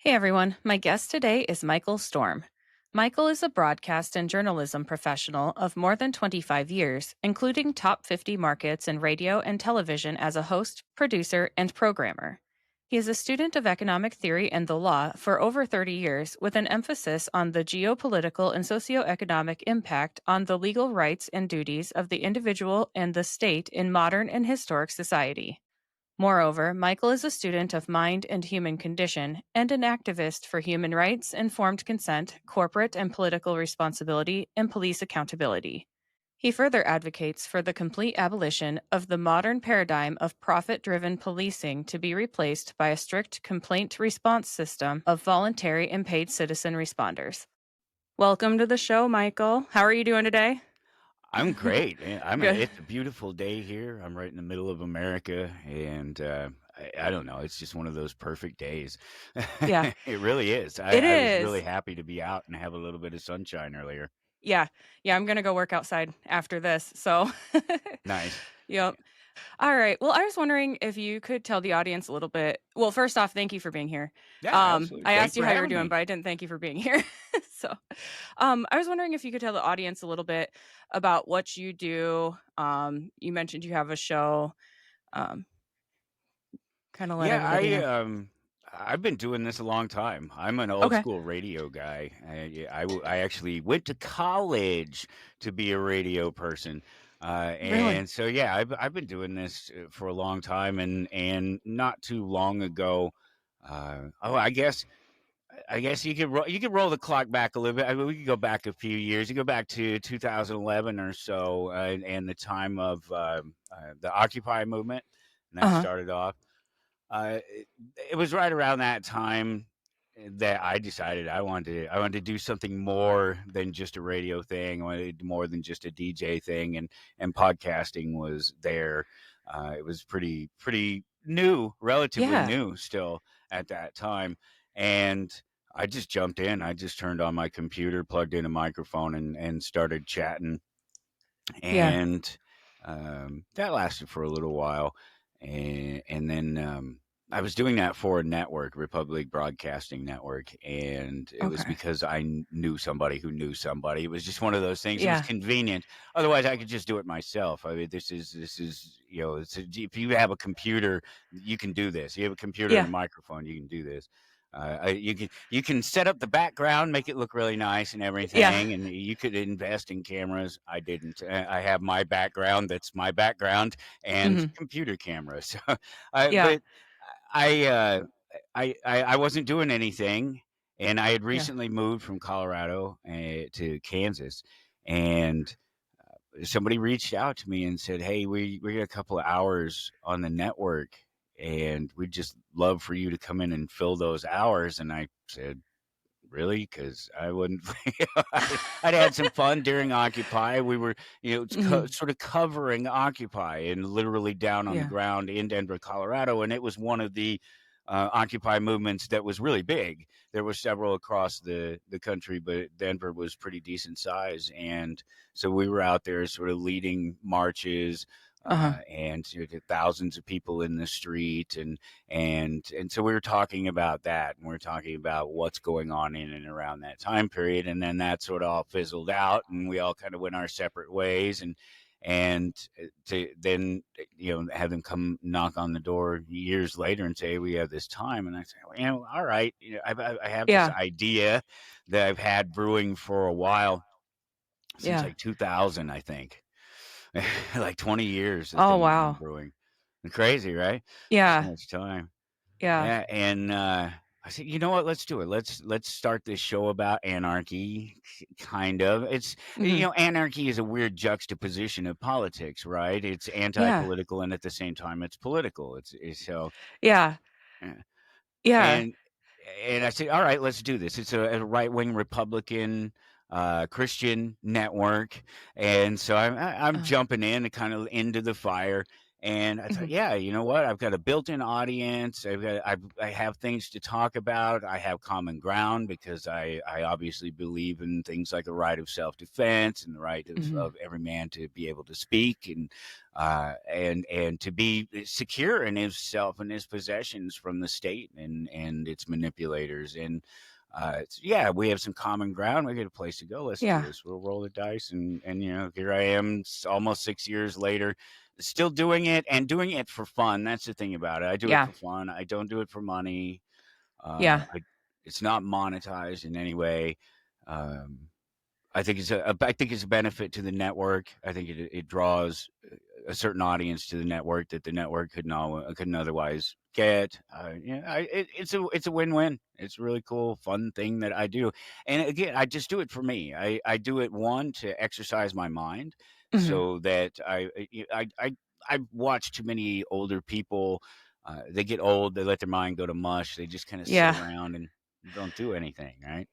Hey everyone, my guest today is Michael Storm. Michael is a broadcast and journalism professional of more than 25 years, including top 50 markets in radio and television as a host, producer, and programmer. He is a student of economic theory and the law for over 30 years, with an emphasis on the geopolitical and socioeconomic impact on the legal rights and duties of the individual and the state in modern and historic society. Moreover, Michael is a student of mind and human condition and an activist for human rights, informed consent, corporate and political responsibility, and police accountability. He further advocates for the complete abolition of the modern paradigm of profit driven policing to be replaced by a strict complaint response system of voluntary and paid citizen responders. Welcome to the show, Michael. How are you doing today? I'm great. Good. It's a beautiful day here. I'm right in the middle of America, and I don't know. It's just one of those perfect days. Yeah, It really is. it I was really is. happy to be out and have a little bit of sunshine earlier. Yeah. Yeah, I'm gonna go work outside after this, so Nice. Yep. Alright, well, I was wondering if you could tell the audience a little bit well, first off, thank you for being here. Yeah, absolutely. I Thanks asked you for how you were having doing, me. but I didn't thank you for being here. So, I was wondering if you could tell the audience a little bit about what you do. You mentioned you have a show, um, kinda let Yeah, everybody know. I've been doing this a long time. I'm an old Okay. school radio guy. I actually went to college to be a radio person. Really? And so yeah, I've been doing this for a long time, and not too long ago. Oh, I guess you could roll the clock back a little bit. I mean, we could go back a few years. You go back to 2011 or so, and the time of the Occupy movement, and that Uh-huh. started off. It was right around that time that I decided I wanted to do something more than just a radio thing. I wanted more than just a DJ thing, and podcasting was there. It was pretty new, relatively Yeah. new still at that time, and I just jumped in. I just turned on my computer, plugged in a microphone, and started chatting, Yeah. and that lasted for a little while, and then I was doing that for a network, Republic Broadcasting Network, and it was Okay. because I knew somebody who knew somebody. It was just one of those things. It was Yeah. convenient. Otherwise, I could just do it myself. I mean, this is if you have a computer, you can do this. You have a computer and Yeah. a microphone, you can do this. You can set up the background, make it look really nice and Yeah. everything, and you could invest in cameras. I didn't. I have my background. That's my background, and Mhm. computer cameras. Yeah. But I, uh, I wasn't doing anything, and I had Yeah. recently moved from Colorado to Kansas, and somebody reached out to me and said, "Hey, we got a couple of hours on the network, and we'd just love for you to come in and fill those hours." And I said, "Really?" Because I wouldn't. I'd had some fun during Occupy. We were, Mhm. sort of covering Occupy and literally down on the Yeah. ground in Denver, Colorado, and it was one of the Occupy movements that was really big. There were several across the country, but Denver was pretty decent size, and so we were out there, sort of leading marches. Uh-huh. And thousands of people in the street, and so we were talking about that, and we are talking about what's going on in and around that time period, and then that sort of all fizzled out, and we all kind of went our separate ways, and to then have them come knock on the door years later and say we have this time, and I say, well, all right, I have this Yeah. idea that I've had brewing for a while since Yeah. like 2000, I think. Like 20 years the Oh, thing has been wow. brewing. Crazy, right? So Yeah. much time. Yeah. Yeah, and I said, you know what? Let's do it. Let's start this show about anarchy, kind of. Mhm. Anarchy is a weird juxtaposition of politics, right? It's Yeah. anti-political, and at the same time, it's political. It's so, Yeah. uh, Yeah. and and I said, all right, let's do this. It's a right-wing Republican. Christian network, and so I'm Uh, jumping in and kind of into the fire, And I thought, Mhm. yeah, you know what? I've got a built-in audience. I have things to talk about. I have common ground because I obviously believe in things like the right of self-defense and the right Mhm. of every man to be able to speak and to be secure in himself and his possessions from the state and its manipulators. And yeah, we have some common ground. We get a place to go. Let's do Yeah. this. We'll roll the dice, and here I am, almost 6 years later, still doing it and doing it for fun. That's the thing about it. I do it Yeah. for fun. I don't do it for money. Yeah. It's not monetized in any way. Um, I think it's a benefit to the network. I think it draws a certain audience to the network that the network couldn't otherwise get. It's a win-win. It's a really cool, fun thing that I do. And again, I just do it for me. I do it, one, to exercise my mind, Mhm. so that I watch too many older people. They get old. They let their mind go to mush. They just kind of sit Yeah. around and don't do anything, right?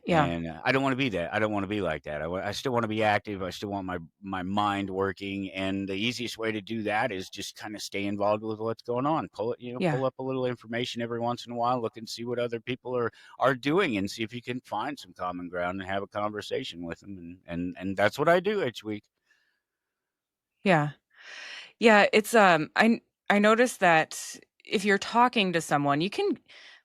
Yeah. And I don't want to be that. I don't want to be like that. I still want to be active. I still want my mind working, and the easiest way to do that is just kind of stay involved with what's going on. Yeah. Pull up a little information every once in a while. Look and see what other people are doing, and see if you can find some common ground and have a conversation with them. And that's what I do each week. Yeah. Yeah, I noticed that if you're talking to someone, you can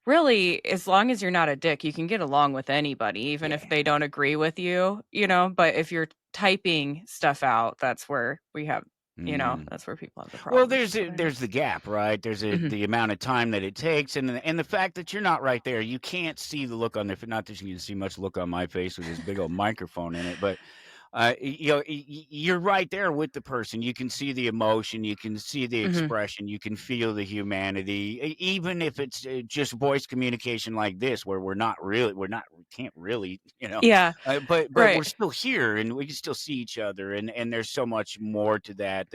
really, as long as you're not a dick, you can get along with anybody, even if Yeah. they don't agree with you, but if you're typing stuff out, that's where we have, Mm. that's where people have the Well, problems is what I there's noticed. the gap, right? There's Mhm. the amount of time that it takes, and the fact that you're not right there. You can't see the look on their. Not that you can see much look on my face with this big old microphone in it, but you're right there with the person. You can see the emotion, you can see the Mhm. expression, you can feel the humanity, even if it's just voice communication like this, where we can't really, Yeah, but we're right. still here and we can still see each other, and there's so much more to that.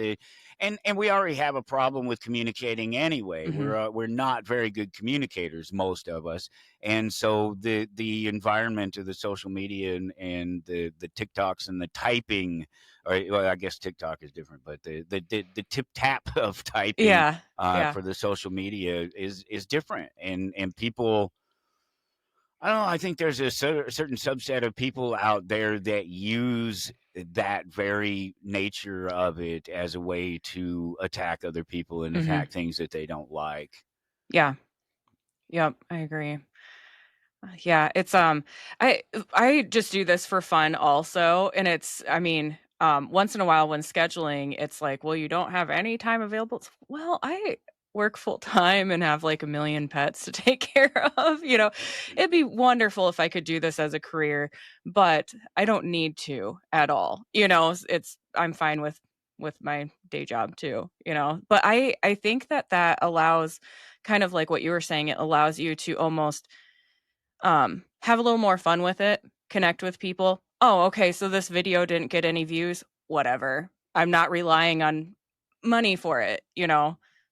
And we already have a problem with communicating anyway. Mhm. We're not very good communicators, most of us, and so the environment of the social media and the TikToks and the typing, or well, I guess TikTok is different, but the tip tap of typing Yeah, yeah. for the social media is different, and people. I don't know. I think there's a certain subset of people out there that use that very nature of it as a way to attack other people and Mhm. attack things that they don't like. Yeah. Yep, I agree. Yeah, I just do this for fun also, and once in a while when scheduling, it's like, "Well, you don't have any time available?" Well, I work full time and have, like, a million pets to take care of, It'd be wonderful if I could do this as a career, but I don't need to at all, I'm fine with my day job too, But I think that allows kind of like what you were saying, it allows you to almost have a little more fun with it, connect with people. "Oh, okay, so this video didn't get any views, whatever. I'm not relying on money for it,"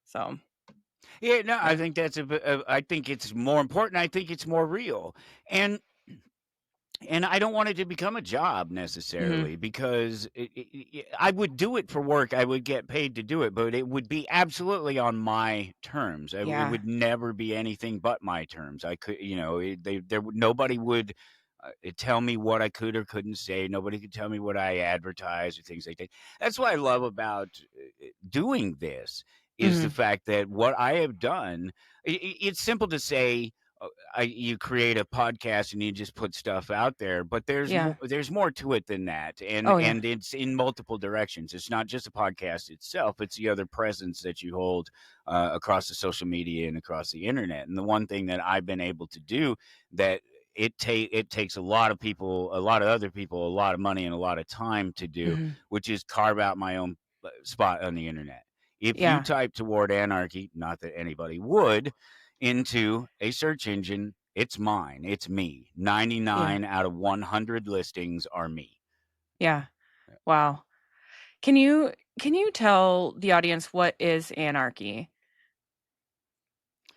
So, Yeah, no, I yeah. think I think it's more important. I think it's more real, and I don't want it to become a job Mhm. necessarily, because I would do it for work. I would get paid to do it, but it would be absolutely on my terms. It Yeah. would never be anything but my terms. I could, nobody would tell me what I could or couldn't say. Nobody could tell me what I advertise or things like that. That's what I love about doing this, is the Mhm. fact that what I have done. It's simple to say, you create a podcast and you just put stuff out there, but Yeah. there's more to it than that, and Oh, yeah. and it's in multiple directions. It's not just a podcast itself; it's the other presence that you hold across the social media and across the internet. And the one thing that I've been able to do, that it takes a lot of people, a lot of other people, a lot of money and a lot of time to do, Mhm. which is carve out my own spot on the internet. If you Yeah. type toward anarchy, not that anybody would, into a search engine, it's mine. It's me. Yeah. 99 out of 100 listings are me. Yeah. Wow. Can you tell the audience what is anarchy?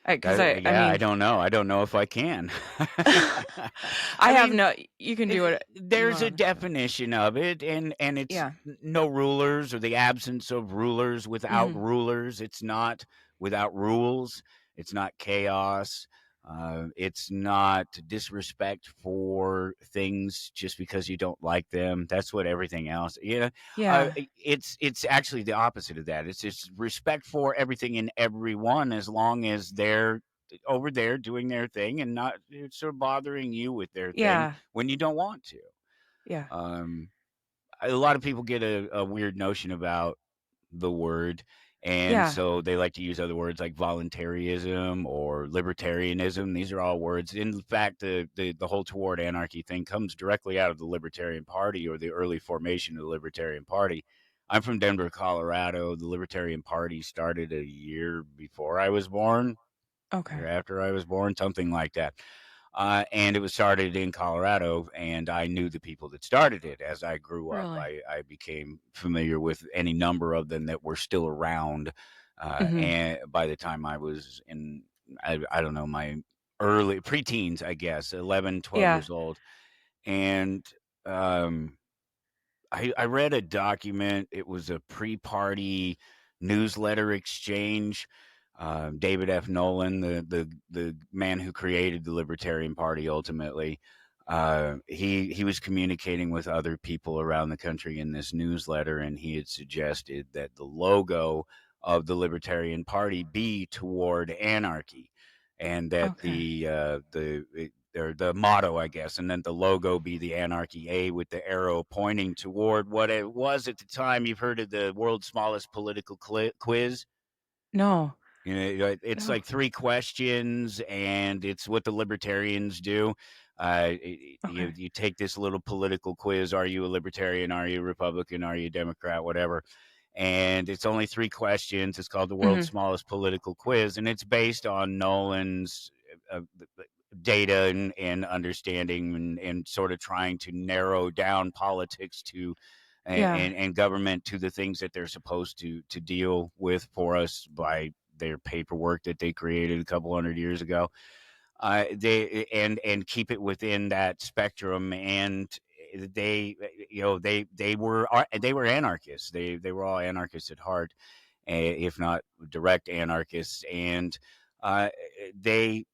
Because I Yeah, I mean, don't know. I don't know if I can. I I have mean, no you can do what you there's a want. definition of it, and it's Yeah. no rulers or the absence of rulers without Mhm. rulers. It's not without rules. It's not chaos. It's not disrespect for things just because you don't like them. That's what everything else. Yeah. It's actually the opposite of that. It's just respect for everything and everyone as long as they're over there doing their thing and not sort of bothering you with their thing Yeah. when you don't want to. Yeah. Um, a lot of people get a weird notion about the word, and Yeah. so they like to use other words like voluntarism or libertarianism. These are all words. In fact, the whole toward anarchy thing comes directly out of the Libertarian Party or the early formation of the Libertarian Party. I'm from Denver, Colorado. The Libertarian Party started a year before I was born, year Okay. after I was born, something like that. And it was started in Colorado, and I knew the people that started it. As I grew up, Really? I became familiar with any number of them that were still around. Mhm. And by the time I was in, I don't know, my early preteens, I guess, 11, 12 Yeah. years old. And um, I read a document. It was a pre-party newsletter exchange. David F. Nolan, the man who created the Libertarian Party, ultimately, he was communicating with other people around the country in this newsletter, and he had suggested that the logo of the Libertarian Party be toward anarchy, and that Okay. or the motto, I guess, and then the logo be the Anarchy A with the arrow pointing toward what it was at the time. You've heard of the world's smallest political quiz. No. It's No. like three questions, and it's what the libertarians do. Okay. You take this little political quiz. Are you a libertarian? Are you a Republican? Are you a Democrat? Whatever. And it's only three questions. It's called the world's Mhm. smallest political quiz, and it's based on Nolan's data and understanding and sort of trying to narrow down politics to Yeah. and government to the things that they're supposed to deal with for us by their paperwork that they created a couple hundred years ago. They and keep it within that spectrum. And they, they were anarchists. They were all anarchists at heart, if not direct anarchists. And uh, they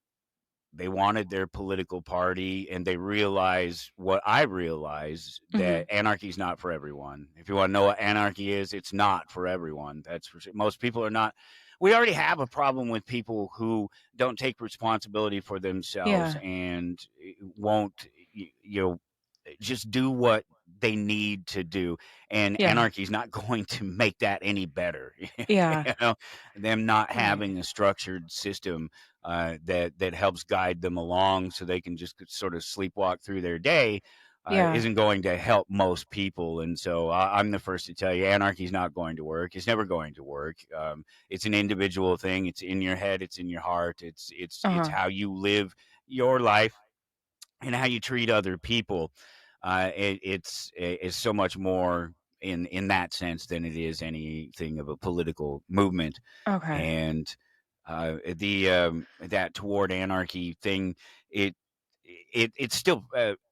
they wanted their political party, and they realized what I realized, that Mhm. anarchy is not for everyone. If you want to know what anarchy is, it's not for everyone. That's for sure. Most people are not. We already have a problem with people who don't take responsibility for themselves Yeah. and won't, you know, just do what they need to do. And Yeah. anarchy is not going to make that any better. Yeah. you know, them not Right. having a structured system that helps guide them along so they can just sort of sleepwalk through their day Yeah. isn't going to help most people. And so I'm the first to tell you, anarchy is not going to work. It's never going to work. It's an individual thing. It's in your head. It's in your heart. It's Uh-huh. how you live your life and how you treat other people. It's so much more in that sense than it is anything of a political movement. Okay. And the that toward anarchy thing, it it's still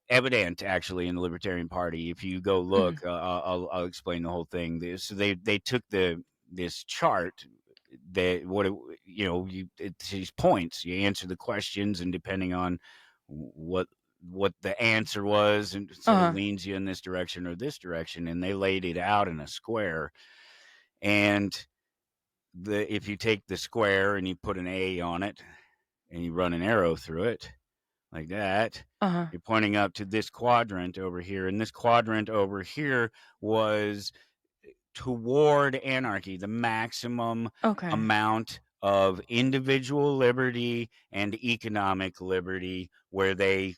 evident actually in the Libertarian Party. If you go Mhm. look, I'll explain the whole thing. So they took this chart that what it, it's these points. You answer the questions, and depending on what what the answer was, and it sort of Uh-huh. leans you in this direction or this direction. And they laid it out in a square. And the if you take the square and you put an A on it and you run an arrow through it like that, Uh-huh. you're pointing up to this quadrant over here. And this quadrant over here was toward anarchy, the maximum Okay. amount of individual liberty and economic liberty where they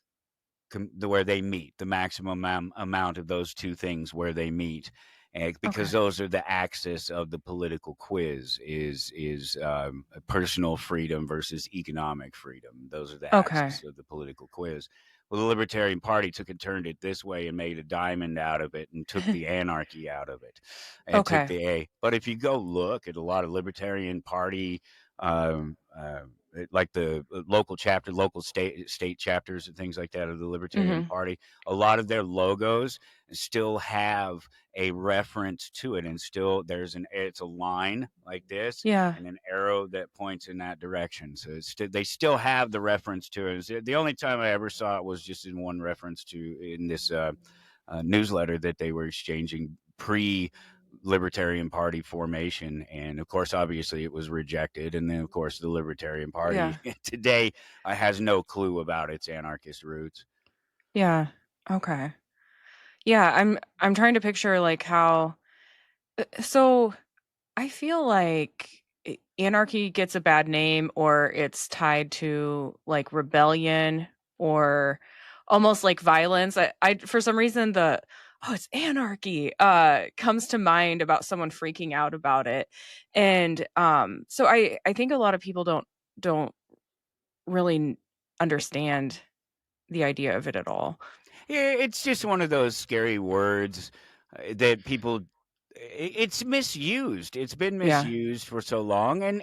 meet, the maximum amount of those two things where they meet. Because Okay. those are the axis of the political quiz is personal freedom versus economic freedom. Those are the Okay. axis of the political quiz. Well, the Libertarian Party took and turned it this way and made a diamond out of it and took the anarchy out of it and took Okay. the A. But if you go look at a lot of Libertarian Party like the local chapter, local state chapters and things like that of the Libertarian Mhm. Party. A lot of their logos still have a reference to it, and still it's a line like this Yeah. and an arrow that points in that direction. So they still have the reference to it. The only time I ever saw it was just in one reference to in this newsletter that they were exchanging pre Libertarian Party formation. And of course, obviously, it was rejected. And then, of course, the Libertarian Yeah. Party today has no clue about its anarchist roots. Yeah. Okay. Yeah, I'm trying to picture, like, how so I feel like anarchy gets a bad name, or it's tied to like rebellion or almost like violence. I for some reason the oh, it's anarchy comes to mind about someone freaking out about it. And so I think a lot of people don't really understand the idea of it at all. Yeah, it's just one of those scary words that people. It's misused. It's been Yeah. misused for so long, and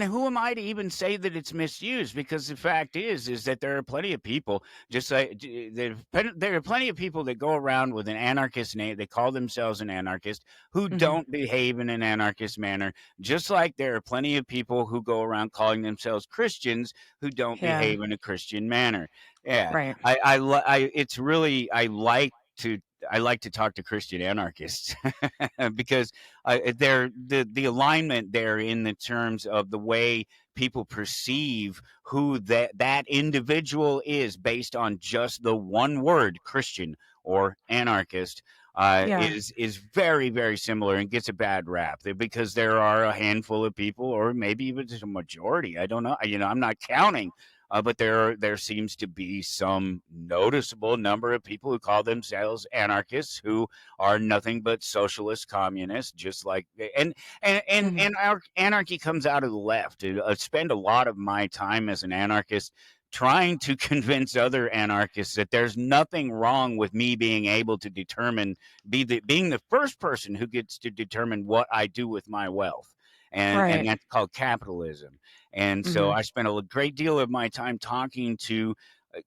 who am I to even say that it's misused? Because the fact is that there are plenty of people, just like there are plenty of people that go around with an anarchist name. They call themselves an anarchist who Mhm. don't behave in an anarchist manner. Just like there are plenty of people who go around calling themselves Christians who don't Yeah. behave in a Christian manner. Yeah, Right. it's really I like to talk to Christian anarchists because they're the alignment there in the terms of the way people perceive who that individual is based on just the one word Christian or anarchist. Yeah. Is very very similar and gets a bad rap because there are a handful of people, or maybe even just a majority. I don't know. I'm not counting, but there seems to be some noticeable number of people who call themselves anarchists who are nothing but socialist communists, just like Mhm. and our anarchy comes out of the left. I spend a lot of my time as an anarchist trying to convince other anarchists that there's nothing wrong with me being able to being the first person who gets to determine what I do with my wealth. And Right. that's called capitalism. And so Mhm. I spent a great deal of my time talking to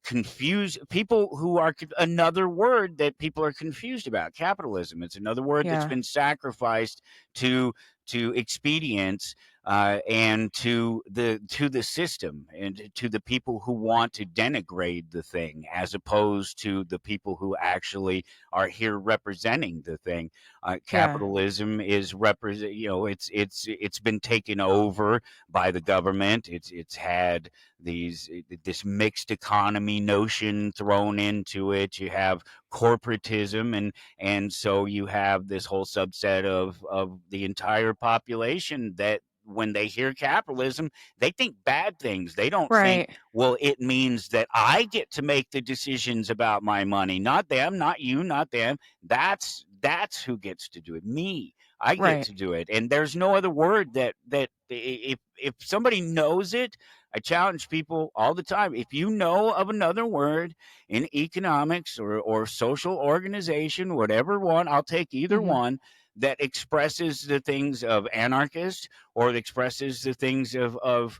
confused people who are another word that people are confused about. Capitalism. It's another word that's Yeah. been sacrificed to expedience and to the system and to the people who want to denigrate the thing, as opposed to the people who actually are here representing the thing. Yeah. Capitalism is represent. It's been taken over by the government. It's had this mixed economy notion thrown into it. You have corporatism, and so you have this whole subset of the entire population that when they hear capitalism, they think bad things. They don't think, Right. well, it means that I get to make the decisions about my money, not them, not you, not them. That's who gets to do it. Me. I get Right. to do it. And there's no other word that if somebody knows it, I challenge people all the time. If you know of another word in economics or social organization, whatever one, I'll take either Mhm. one that expresses the things of anarchist or expresses the things of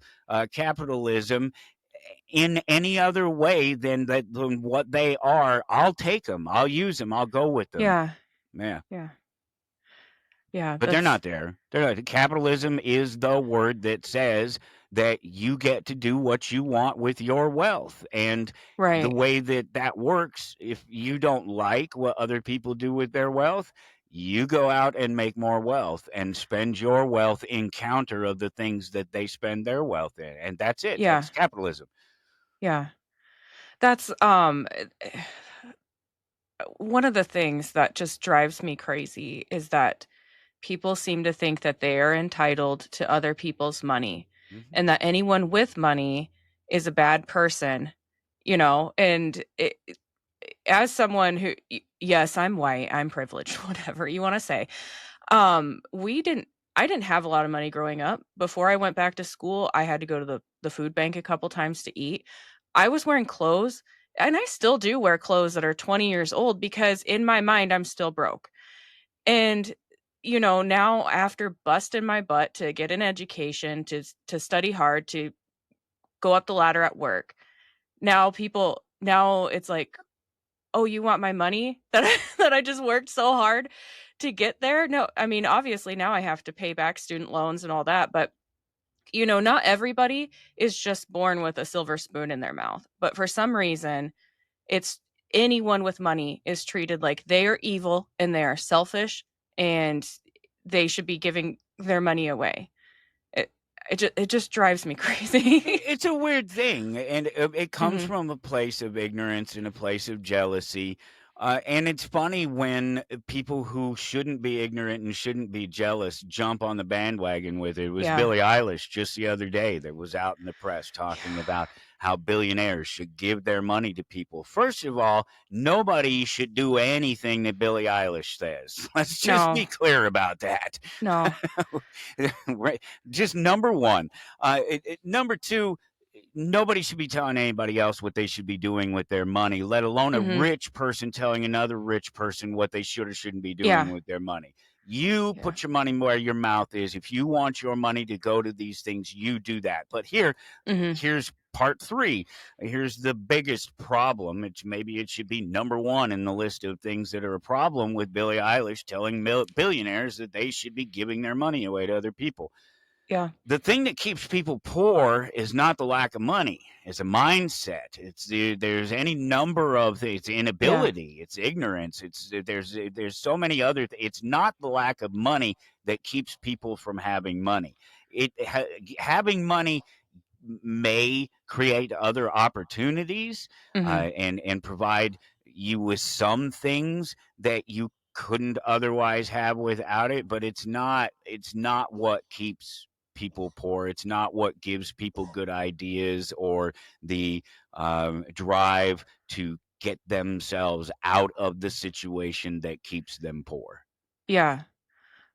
capitalism in any other way than what they are. I'll take them. I'll use them. I'll go with them. Yeah. Yeah. Yeah. Yeah, But they're that's not there. They're not. Capitalism is the word that says that you get to do what you want with your wealth. And the right. way that that works, if you don't like what other people do with their wealth, you go out and make more wealth and spend your wealth in counter of the things that they spend their wealth in. And that's it. Yeah. That's capitalism. Yeah. That's, one of the things that just drives me crazy is that people seem to think that they are entitled to other people's money, Mhm. and that anyone with money is a bad person, you know, and as someone who yes, I'm white, I'm privileged, whatever you wanna say. We didn't I didn't have a lot of money growing up. Before I went back to school, I had to go to the food bank a couple times to eat. I was wearing clothes, and I still do wear clothes that are 20 years old because in my mind, I'm still broke. And now after busting my butt to get an education, to study hard, to go up the ladder at work, now it's like, "Oh, you want my money that I that I just worked so hard to get there?" No, I mean, obviously, now I have to pay back student loans and all that, but, not everybody is just born with a silver spoon in their mouth, but for some reason, it's anyone with money is treated like they are evil and they are selfish and they should be giving their money away. It it just drives me crazy. It's a weird thing, and it comes Mhm. from a place of ignorance and a place of jealousy. And it's funny when people who shouldn't be ignorant and shouldn't be jealous jump on the bandwagon with it. It was Yeah. Billie Eilish just the other day that was out in the press talking Yeah. about how billionaires should give their money to people. First of all, nobody should do anything that Billie Eilish says. Let's just No. be clear about that. No. Right? Just number one. Number two, nobody should be telling anybody else what they should be doing with their money, let alone a Mhm. rich person telling another rich person what they should or shouldn't be doing Yeah. with their money. You Yeah. put your money where your mouth is. If you want your money to go to these things, you do that. But Mhm. here's part three. Here's the biggest problem. Maybe it should be number one in the list of things that are a problem with Billie Eilish telling billionaires that they should be giving their money away to other people. Yeah. The thing that keeps people poor is not the lack of money. It's a mindset. There's any number of things. It's Yeah. inability. It's ignorance. There's so many other. It's not the lack of money that keeps people from having money. Having money may create other opportunities, Mhm. and provide you with some things that you couldn't otherwise have without it, but it's not what keeps people poor. It's not what gives people good ideas or the drive to get themselves out of the situation that keeps them poor. Yeah.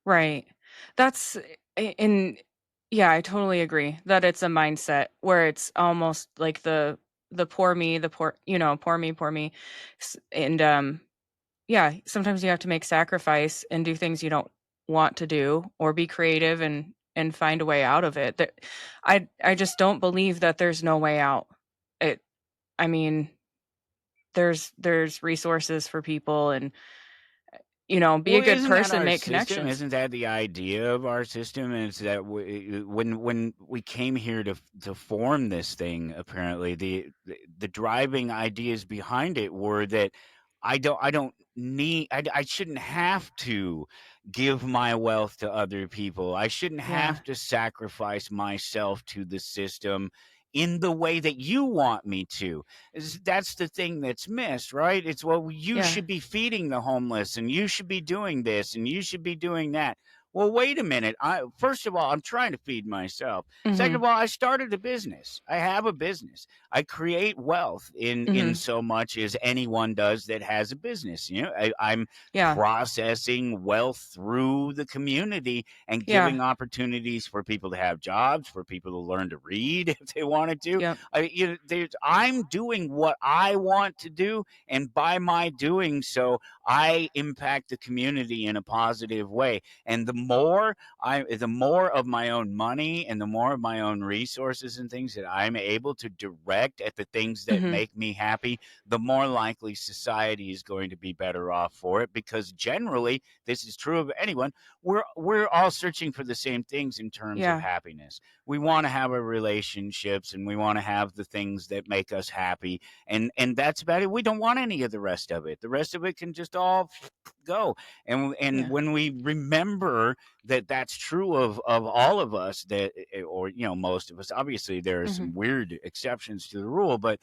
Right. That's and yeah, I totally agree that it's a mindset where it's almost like the poor me, the poor, poor me. And yeah, sometimes you have to make sacrifice and do things you don't want to do or be creative and find a way out of it. That I just don't believe that there's no way out. It I mean, there's resources for people and be a Well, good isn't that person, our make system? connections. Isn't that the idea of our system? Is that when we came here to form this thing, apparently the driving ideas behind it were that I don't need I shouldn't have to give my wealth to other people. I shouldn't Yeah. have to sacrifice myself to the system in the way that you want me to. That's the thing that's missed, right? It's, well, you Yeah. should be feeding the homeless and you should be doing this and you should be doing that. Well, wait a minute. First of all, I'm trying to feed myself. Second of Mhm. all, I started a business. I have a business. I create wealth in Mhm. so much as anyone does that has a business. I'm Yeah. processing wealth through the community and Yeah. giving opportunities for people to have jobs, for people to learn to read if they wanted to. Yep. I'm doing what I want to do, and by my doing so, I impact the community in a positive way. And the more of my own money and the more of my own resources and things that I'm able to direct at the things that Mhm. make me happy, the more likely society is going to be better off for it. Because generally, this is true of anyone. We're all searching for the same things in terms of Yeah. happiness. We want to have our relationships and we want to have the things that make us happy, and that's about it. We don't want any of the rest of it. The rest of it can just all go. And Yeah. when we remember that that's true of all of us, that or most of us, obviously there are Mhm. some weird exceptions to the rule, but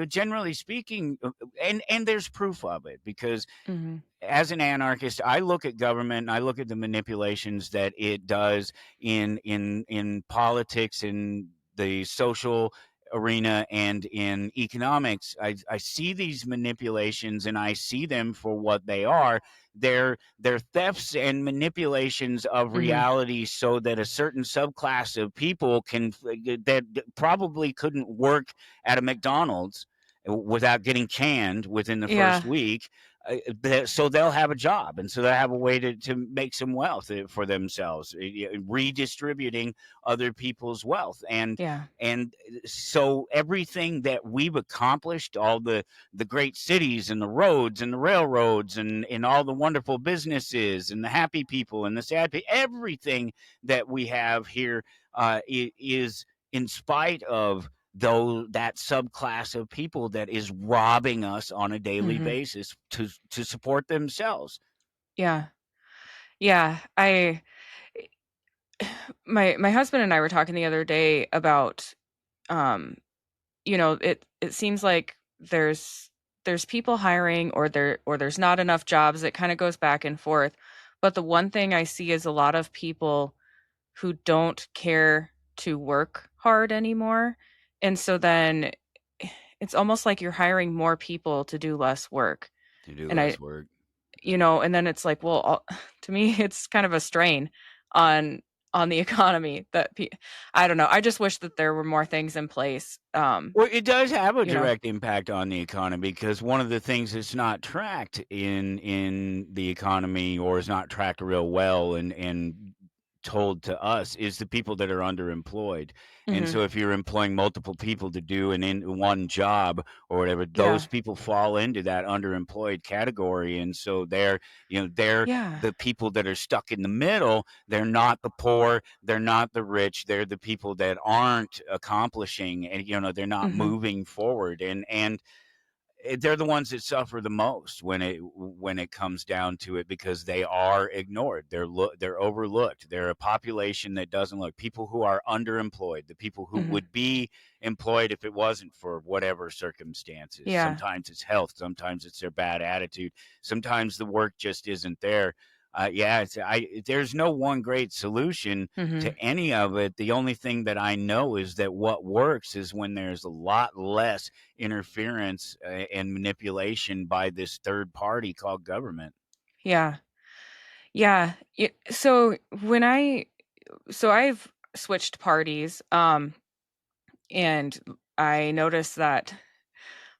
generally speaking, and there's proof of it, because Mhm. as an anarchist, I look at government and I look at the manipulations that it does in politics, in the social arena, and in economics. I see these manipulations and I see them for what they are. They're thefts and manipulations of Mhm. reality so that a certain subclass of people that probably couldn't work at a McDonald's without getting canned within the first Yeah. week, so they'll have a job, and so they'll have a way to make some wealth for themselves, redistributing other people's wealth. Yeah. And so everything that we've accomplished, all the great cities and the roads and the railroads and all the wonderful businesses and the happy people and the sad people, everything that we have here is in spite of though that subclass of people that is robbing us on a daily Mhm. basis to support themselves. Yeah. Yeah. I my husband and I were talking the other day about, um, it seems like there's people hiring or there's not enough jobs. It kinda goes back and forth. But the one thing I see is a lot of people who don't care to work hard anymore. And so then it's almost like you're hiring more people to do less work. To do And less work. and then it's like, well, to me, it's kind of a strain on the economy I don't know. I just wish that there were more things in place. Well, it does have a You know. direct impact on the economy because one of the things that's not tracked in the economy, or is not tracked real well and told to us, is the people that are underemployed. And Mhm. so if you're employing multiple people to do an in one job or whatever, Yeah. those people fall into that underemployed category. And so they're Yeah. the people that are stuck in the middle. They're not the poor, they're not the rich, they're the people that aren't accomplishing, and they're not Mhm. moving forward. And they're the ones that suffer the most when it comes down to it, because they are ignored. They're overlooked. They're a population that doesn't look. People who are underemployed, the people who Mhm. would be employed if it wasn't for whatever circumstances. Yeah. Sometimes it's health, sometimes it's their bad attitude, sometimes the work just isn't there. Yeah, there's no one great solution to Mhm. any of it. The only thing that I know is that what works is when there's a lot less interference and manipulation by this third party called government. Yeah. Yeah. So I've switched parties, and I noticed that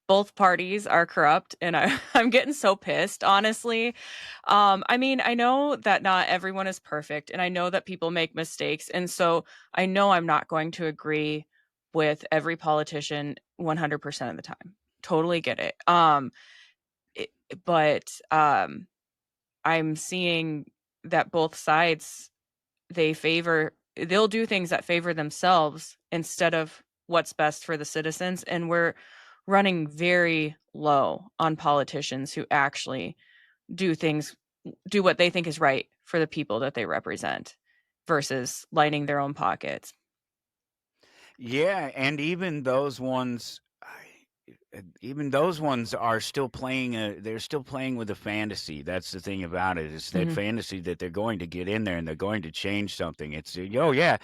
both parties are corrupt, and I'm getting so pissed, honestly. I mean, I know that not everyone is perfect, and I know that people make mistakes, and so I know I'm not going to agree with every politician 100% of the time. Totally get it. It but, I'm seeing that both sides, they'll do things that favor themselves instead of what's best for the citizens, and we're running very low on politicians who actually do things do what they think is right for the people that they represent versus lining their own pockets. Yeah, and even those ones are still playing they're still playing with a fantasy. That's the thing about it. It's that Mhm. fantasy that they're going to get in there and they're going to change something. It's oh yeah,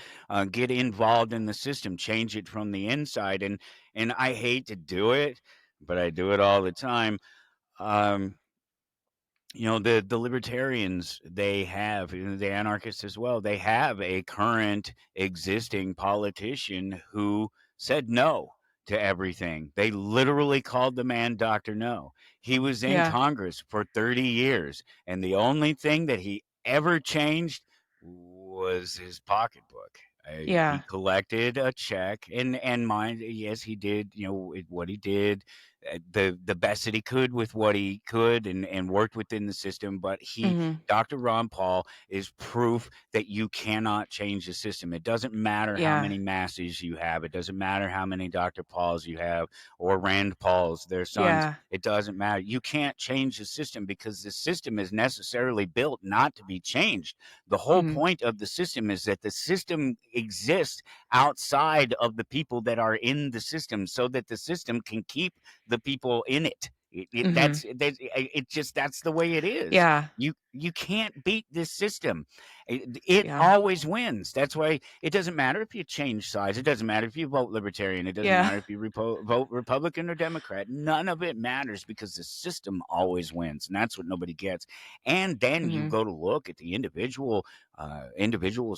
get involved in the system, change it from the inside. And I hate to do it, but I do it all the time. Um, the libertarians, they have, the anarchists as well, they have a current existing politician who said no to everything. They literally called the man Dr. No. He was in Yeah. Congress for 30 years, and the only thing that he ever changed was his pocketbook. He Yeah. collected a check, and mind, yes, he did, what he did, the best that he could with what he could, and worked within the system. But Mhm. Dr. Ron Paul, is proof that you cannot change the system. It doesn't matter how Yeah. many masses you have. It doesn't matter how many Dr. Pauls you have, or Rand Pauls, their sons. Yeah. It doesn't matter. You can't change the system because the system is necessarily built not to be changed. The whole Mhm. point of the system is that the system exists outside of the people that are in the system, so that the system can keep the people in it. Mhm. That's the way it is. Yeah. You can't beat this system. It Yeah. always wins. That's why it doesn't matter if you change sides. It doesn't matter if you vote libertarian. It doesn't Yeah. matter if you vote Republican or Democrat. None of it matters because the system always wins, and that's what nobody gets. And then you Mhm. go to look at the individuals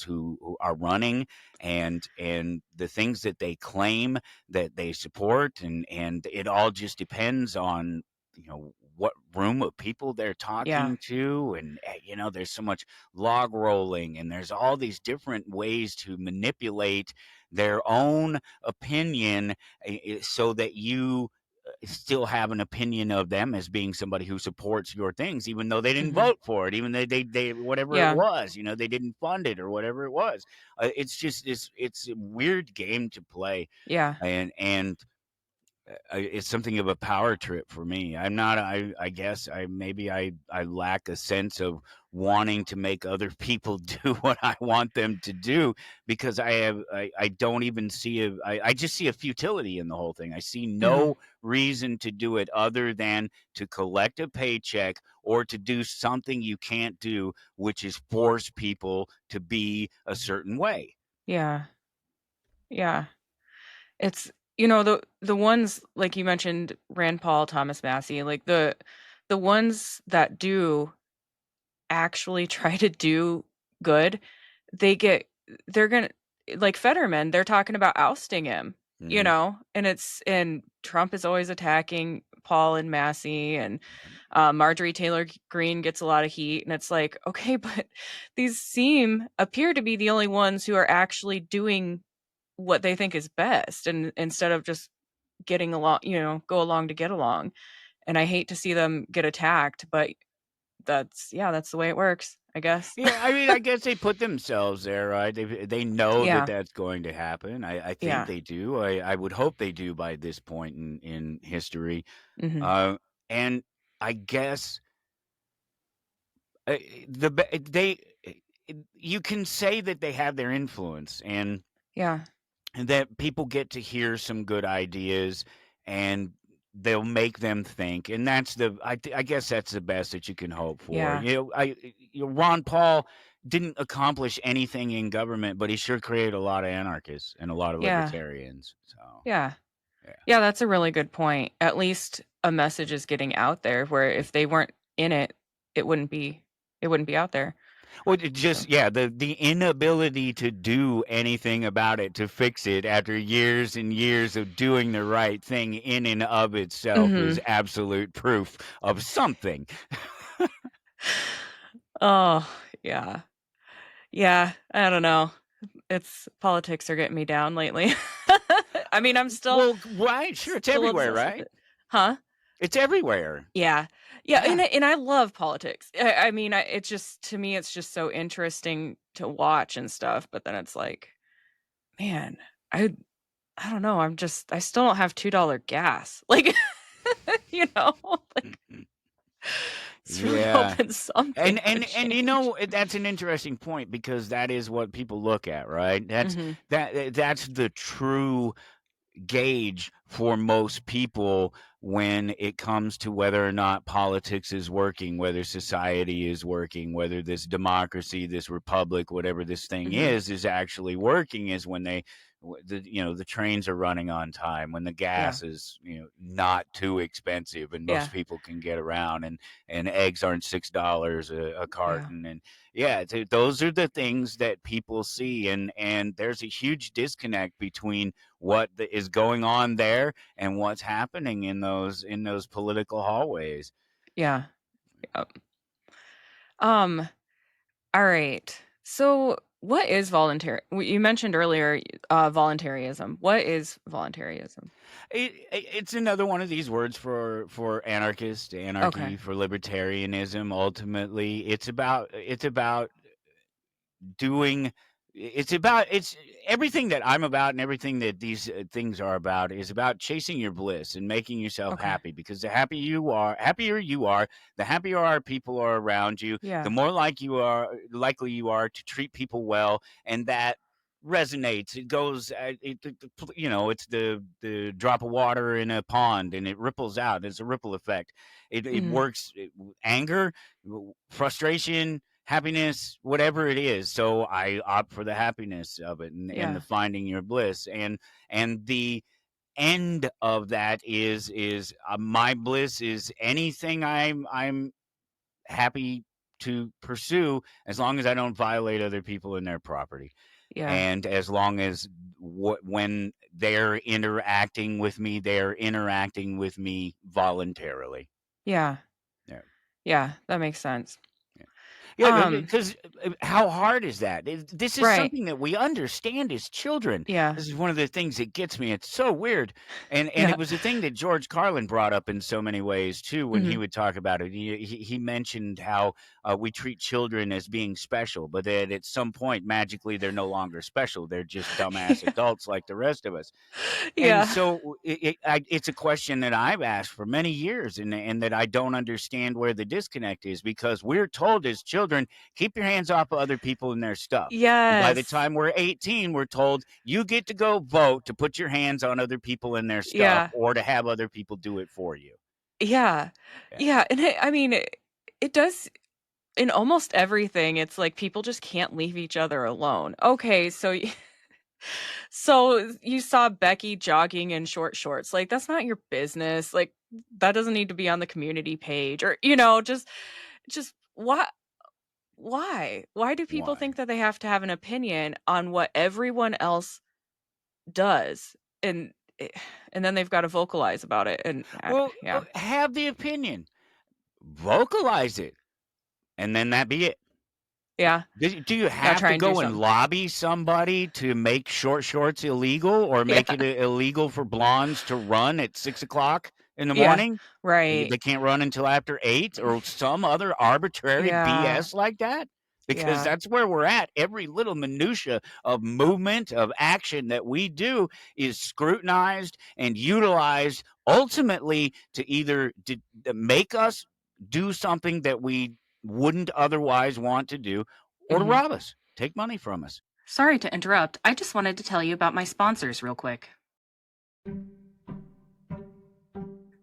who are running, and the things that they claim that they support, and it all just depends on what room of people they're Yeah. talking to, and there's so much log rolling, and there's all these different ways to manipulate their own opinion, so that you still have an opinion of them as being somebody who supports your things, even though they didn't Mhm. vote for it, even though they whatever it Yeah. was, they didn't fund it or whatever it was. It's just it's a weird game to play, Yeah. and it's something of a power trip for me. I'm not. I guess I lack a sense of wanting to make other people do what I want them to do, because I don't even see I just see a futility in the whole thing. I see Mhm. no reason to do it other than to collect a paycheck or to do something you can't do, which is force people to be a certain way. Yeah. Yeah. It's the ones like you mentioned Rand Paul, Thomas Massie, like the ones that do actually try to do good, they get they're gonna like Fetterman, they're talking about ousting him, Hmm. and Trump is always attacking Paul and Massey, and Marjorie Taylor Greene gets a lot of heat, and it's like, okay, but these appear to be the only ones who are actually doing what they think is best, and instead of just getting along, go along to get along. And I hate to see them get attacked, but that's the way it works, I guess. Yeah, I mean, I guess they put themselves there, right? They know that Yeah. that's going to happen. I think Yeah. they do. I would hope they do by this point in history. Mhm. Uh, and I guess uh, the be- they you can say that they have their influence, Yeah. and that people get to hear some good ideas, and they'll make them think, and I guess that's the best that you can hope for. Yeah. Ron Paul didn't accomplish anything in government, but he sure created a lot of anarchists and a lot of Yeah. libertarians. So Yeah. yeah. Yeah, that's a really good point. At least a message is getting out there where if they weren't in it, it wouldn't be it wouldn't be out there. Well, it So, just the inability to do anything about it, to fix it after years and years of doing the right thing in and of itself, is mhm. absolute proof of something. Oh, yeah. Yeah, I don't know. It's politics are getting me down lately. I mean, I'm still Well, right, sure, it's still everywhere, obsessed with right? it. Huh? It's everywhere. Yeah. Yeah, Yeah. and I love politics. I mean, it's just to me, it's just so interesting to watch and stuff, but then it's like, man, I I don't know, I still don't have $2 gas. Like, like, it's really Yeah. hoping something And would and change. that's an interesting point, because that is what people look at, right? Mhm. That's the true gauge for most people when it comes to whether or not politics is working, whether society is working, whether this democracy, this republic, whatever this thing Mhm. is actually working, is when the trains are running on time, when the Yeah. gas is not too expensive and Yeah. most people can get around, and eggs aren't $6 a Yeah. carton, and yeah, those are the things that people see, and there's a huge disconnect between what is going on there and what's happening in those political hallways. Yeah. Yep. Um, alright. So, what is you mentioned earlier, voluntarism. What is voluntarism? It's another one of these words for anarchist, Okay. anarchy, for libertarianism. Ultimately, it's about doing it's everything that I'm about, and everything that these things are about is about chasing your bliss and making yourself Okay. happy, because happier you are, the happier our people are around you, the Yeah. more likely you are to treat people well, and that resonates. It goes it's the drop of water in a pond, and it ripples out. It's a ripple effect. It Mhm. works. Anger, frustration, happiness, whatever it is. So I opt for the happiness of it, and the Yeah. finding your bliss, and the end of that is my bliss is anything I'm happy to pursue, as long as I don't violate other people and their property, Yeah. and as long as when they're interacting with me voluntarily. Yeah. Yeah, that makes sense. Yeah, Um, because how hard is that? This is right. something that we understand as children. Yeah. This is one of the things that gets me. It's so weird, and Yeah. it was a thing that George Carlin brought up in so many ways too when he Mhm. would talk about it. He mentioned how we treat children as being special, but that at some point magically they're no longer special. They're just dumbass Yeah. adults like the rest of us. And Yeah. so it's a question that I've asked for many years, and that I don't understand where the disconnect is, because we're told as children, keep your hands off of other people and their stuff. And by the Yes. time we're 18, we're told you get to go vote to put your hands on other people and their stuff, Yeah. or to have other people do it for you. Yeah. Yeah. Yeah, and I mean, it does in almost everything, it's like people just can't leave each other alone. Okay, so so you saw Becky jogging in short shorts, like, that's not your business, like, that doesn't need to be on the community page or, just why? Why do people Why? think that they have to have an opinion on what everyone else does? And eh, and then they've gotta vocalize about it, and, Well, yeah. have the opinion, vocalize it, and then that be it. Yeah, Do you gotta have try to and do go and something. lobby somebody to make short shorts illegal, or make Yeah, it illegal for blondes to run at 6 o'clock in the yeah, morning? right. They can't run until after 8, or some other arbitrary Yeah, BS like that? Because yeah, that's where we're at. Every little minutia of movement, of action that we do is scrutinized and utilized ultimately to either to make us do something that we wouldn't otherwise want to do, or to mhm. rob us, take money from us. Sorry to interrupt. I just wanted to tell you about my sponsors real quick.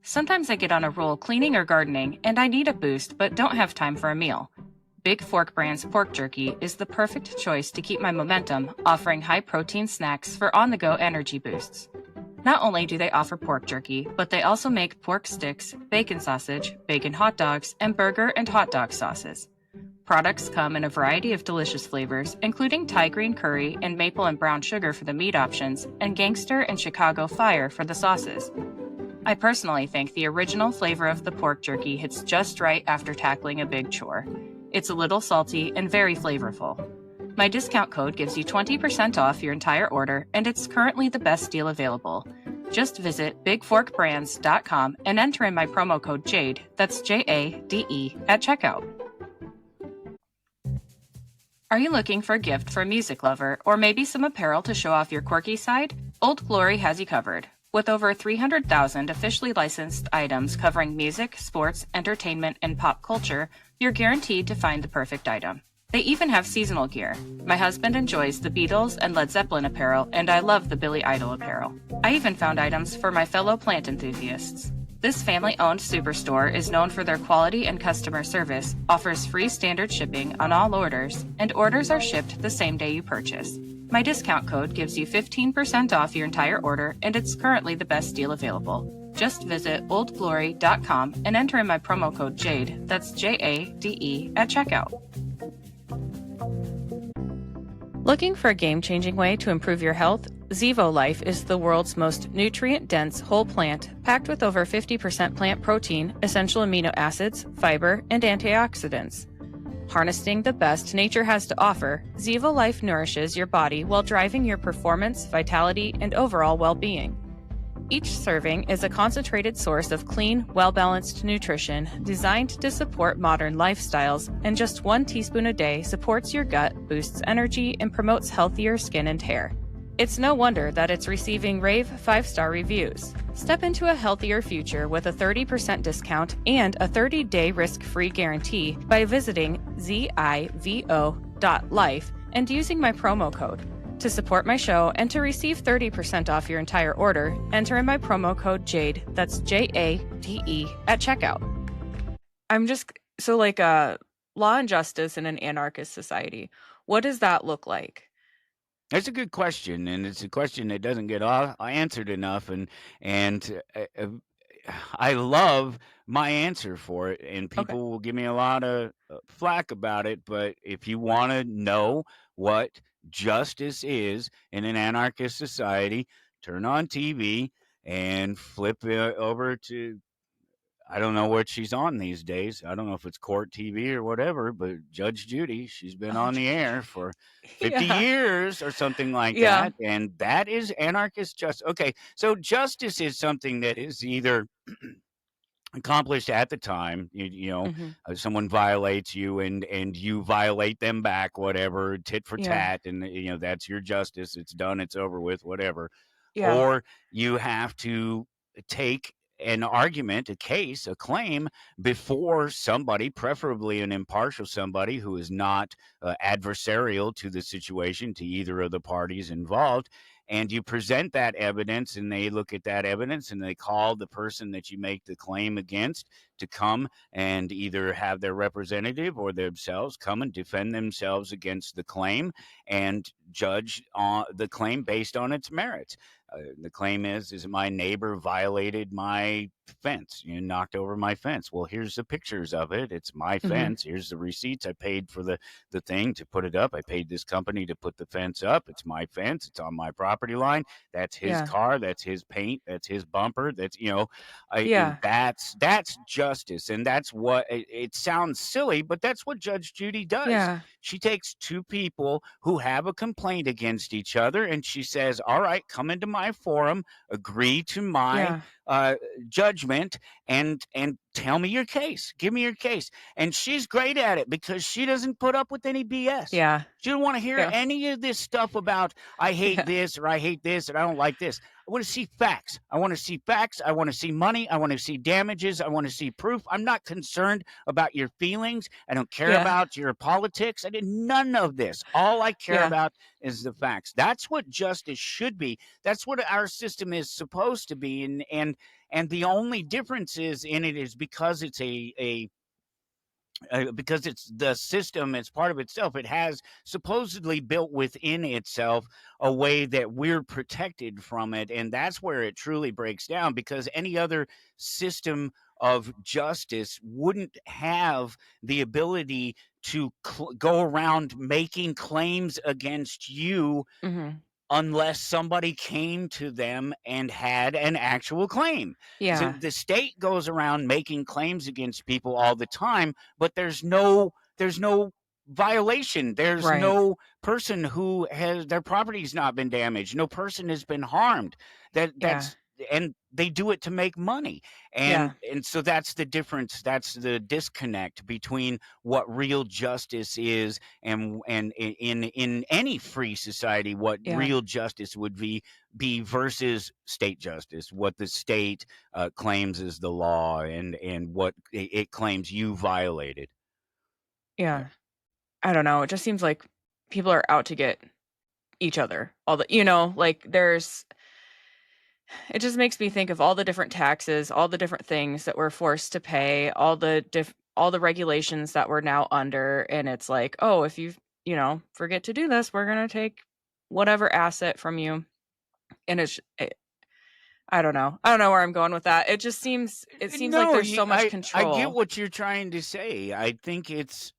Sometimes I get on a roll cleaning or gardening, and I need a boost but don't have time for a meal. Big Fork Brand's pork jerky is the perfect choice to keep my momentum, offering high protein snacks for on the go energy boosts. Not only do they offer pork jerky, but they also make pork sticks, bacon sausage, bacon hot dogs, and burger and hot dog sauces. Products come in a variety of delicious flavors, including Thai green curry and maple and brown sugar for the meat options, and gangster and Chicago fire for the sauces. I personally think the original flavor of the pork jerky hits just right after tackling a big chore. It's a little salty and very flavorful. My discount code gives you 20% off your entire order, and it's currently the best deal available. Just visit bigforkbrands.com and enter in my promo code JADE, that's JADE, at checkout. Are you looking for a gift for a music lover, or maybe some apparel to show off your quirky side? Old Glory has you covered. With over 300,000 officially licensed items covering music, sports, entertainment, and pop culture, you're guaranteed to find the perfect item. They even have seasonal gear. My husband enjoys the Beatles and Led Zeppelin apparel, and I love the Billy Idol apparel. I even found items for my fellow plant enthusiasts. This family-owned superstore is known for their quality and customer service, offers free standard shipping on all orders, and orders are shipped the same day you purchase. My discount code gives you 15% off your entire order, and it's currently the best deal available. Just visit oldglory.com and enter in my promo code JADE, that's JADE, at checkout. Looking for a game-changing way to improve your health? Zevo Life is the world's most nutrient-dense whole plant, packed with over 50% plant protein, essential amino acids, fiber, and antioxidants. Harnessing the best nature has to offer, Zevo Life nourishes your body while driving your performance, vitality, and overall well-being. Each serving is a concentrated source of clean, well-balanced nutrition designed to support modern lifestyles, and just 1 teaspoon a day supports your gut, boosts energy, and promotes healthier skin and hair. It's no wonder that it's receiving rave 5-star reviews. Step into a healthier future with a 30% discount and a 30-day risk-free guarantee by visiting zivo.life and using my promo code. To support my show and to receive 30% off your entire order, enter in my promo code JADE, that's JADE, at checkout. I'm just, so like law and justice in an anarchist society, what does that look like? That's a good question, and it's a question that doesn't get answered enough, and I love my answer for it, and Okay. people will give me a lot of flack about it. But if you want to know what justice is in an anarchist society, turn on TV and flip over to I don't know what she's on these days. I don't know if it's court TV or whatever, but Judge Judy, she's been Oh, on the Judge air Judy. for 50 Yeah. years or something like Yeah. that. And that is anarchist justice. Okay. So justice is something that is either accomplished at the time, Mhm. someone violates you and you violate them back, whatever, tit for Yeah. tat, and that's your justice. It's done, it's over with, whatever. Yeah. Or you have to take an argument, a case, a claim before somebody, preferably an impartial somebody who is not adversarial to the situation, to either of the parties involved. And you present that evidence, and they look at that evidence and they call the person that you make the claim against to come and either have their representative or themselves come and defend themselves against the claim and judge the claim based on its merits. The claim is my neighbor violated my fence, knocked over my fence. Well, here's the pictures of it. It's my Mhm. fence. Here's the receipts. I paid for the thing to put it up. I paid this company to put the fence up. It's my fence. It's on my property line. That's his Yeah. car. That's his paint. That's his bumper. That's Yeah. that's justice, and that's what it sounds silly, but that's what Judge Judy does. Yeah. She takes two people who have a complaint against each other, and she says, "All right, come into my forum, agree to my Yeah. uh, judgment, and tell me your case. Give me your case." And she's great at it because she doesn't put up with any BS. Yeah. She don't want to hear Yeah. any of this stuff about I hate Yeah. this or I hate this and I don't like this. I want to see facts. I want to see facts. I want to see money. I want to see damages. I want to see proof. I'm not concerned about your feelings. I don't care Yeah. about your politics. I did none of this. All I care Yeah. about is the facts. That's what justice should be. That's what our system is supposed to be. And the only difference is in it is because it's a because it's the system, it's part of itself, it has supposedly built within itself a way that we're protected from it, and that's where it truly breaks down, because any other system of justice wouldn't have the ability to go around making claims against you Mhm. unless somebody came to them and had an actual claim. So Yeah. the state goes around making claims against people all the time, but there's no violation. There's Right. no person who has their property's not been damaged. No person has been harmed. Yeah. That's and they do it to make money. And Yeah. and so that's the difference. That's the disconnect between what real justice is and in any free society what Yeah. real justice would be versus state justice, what the state claims is the law and what it claims you violated. Yeah. Yeah. I don't know, it just seems like people are out to get each other. All the like, it just makes me think of all the different taxes, all the different things that we're forced to pay, all the regulations that we're now under, and it's like, "Oh, if you forget to do this, we're gonna take whatever asset from you." And I don't know. I don't know where I'm going with that. It seems like No, there's so much I get control. what you're trying to say. I think it's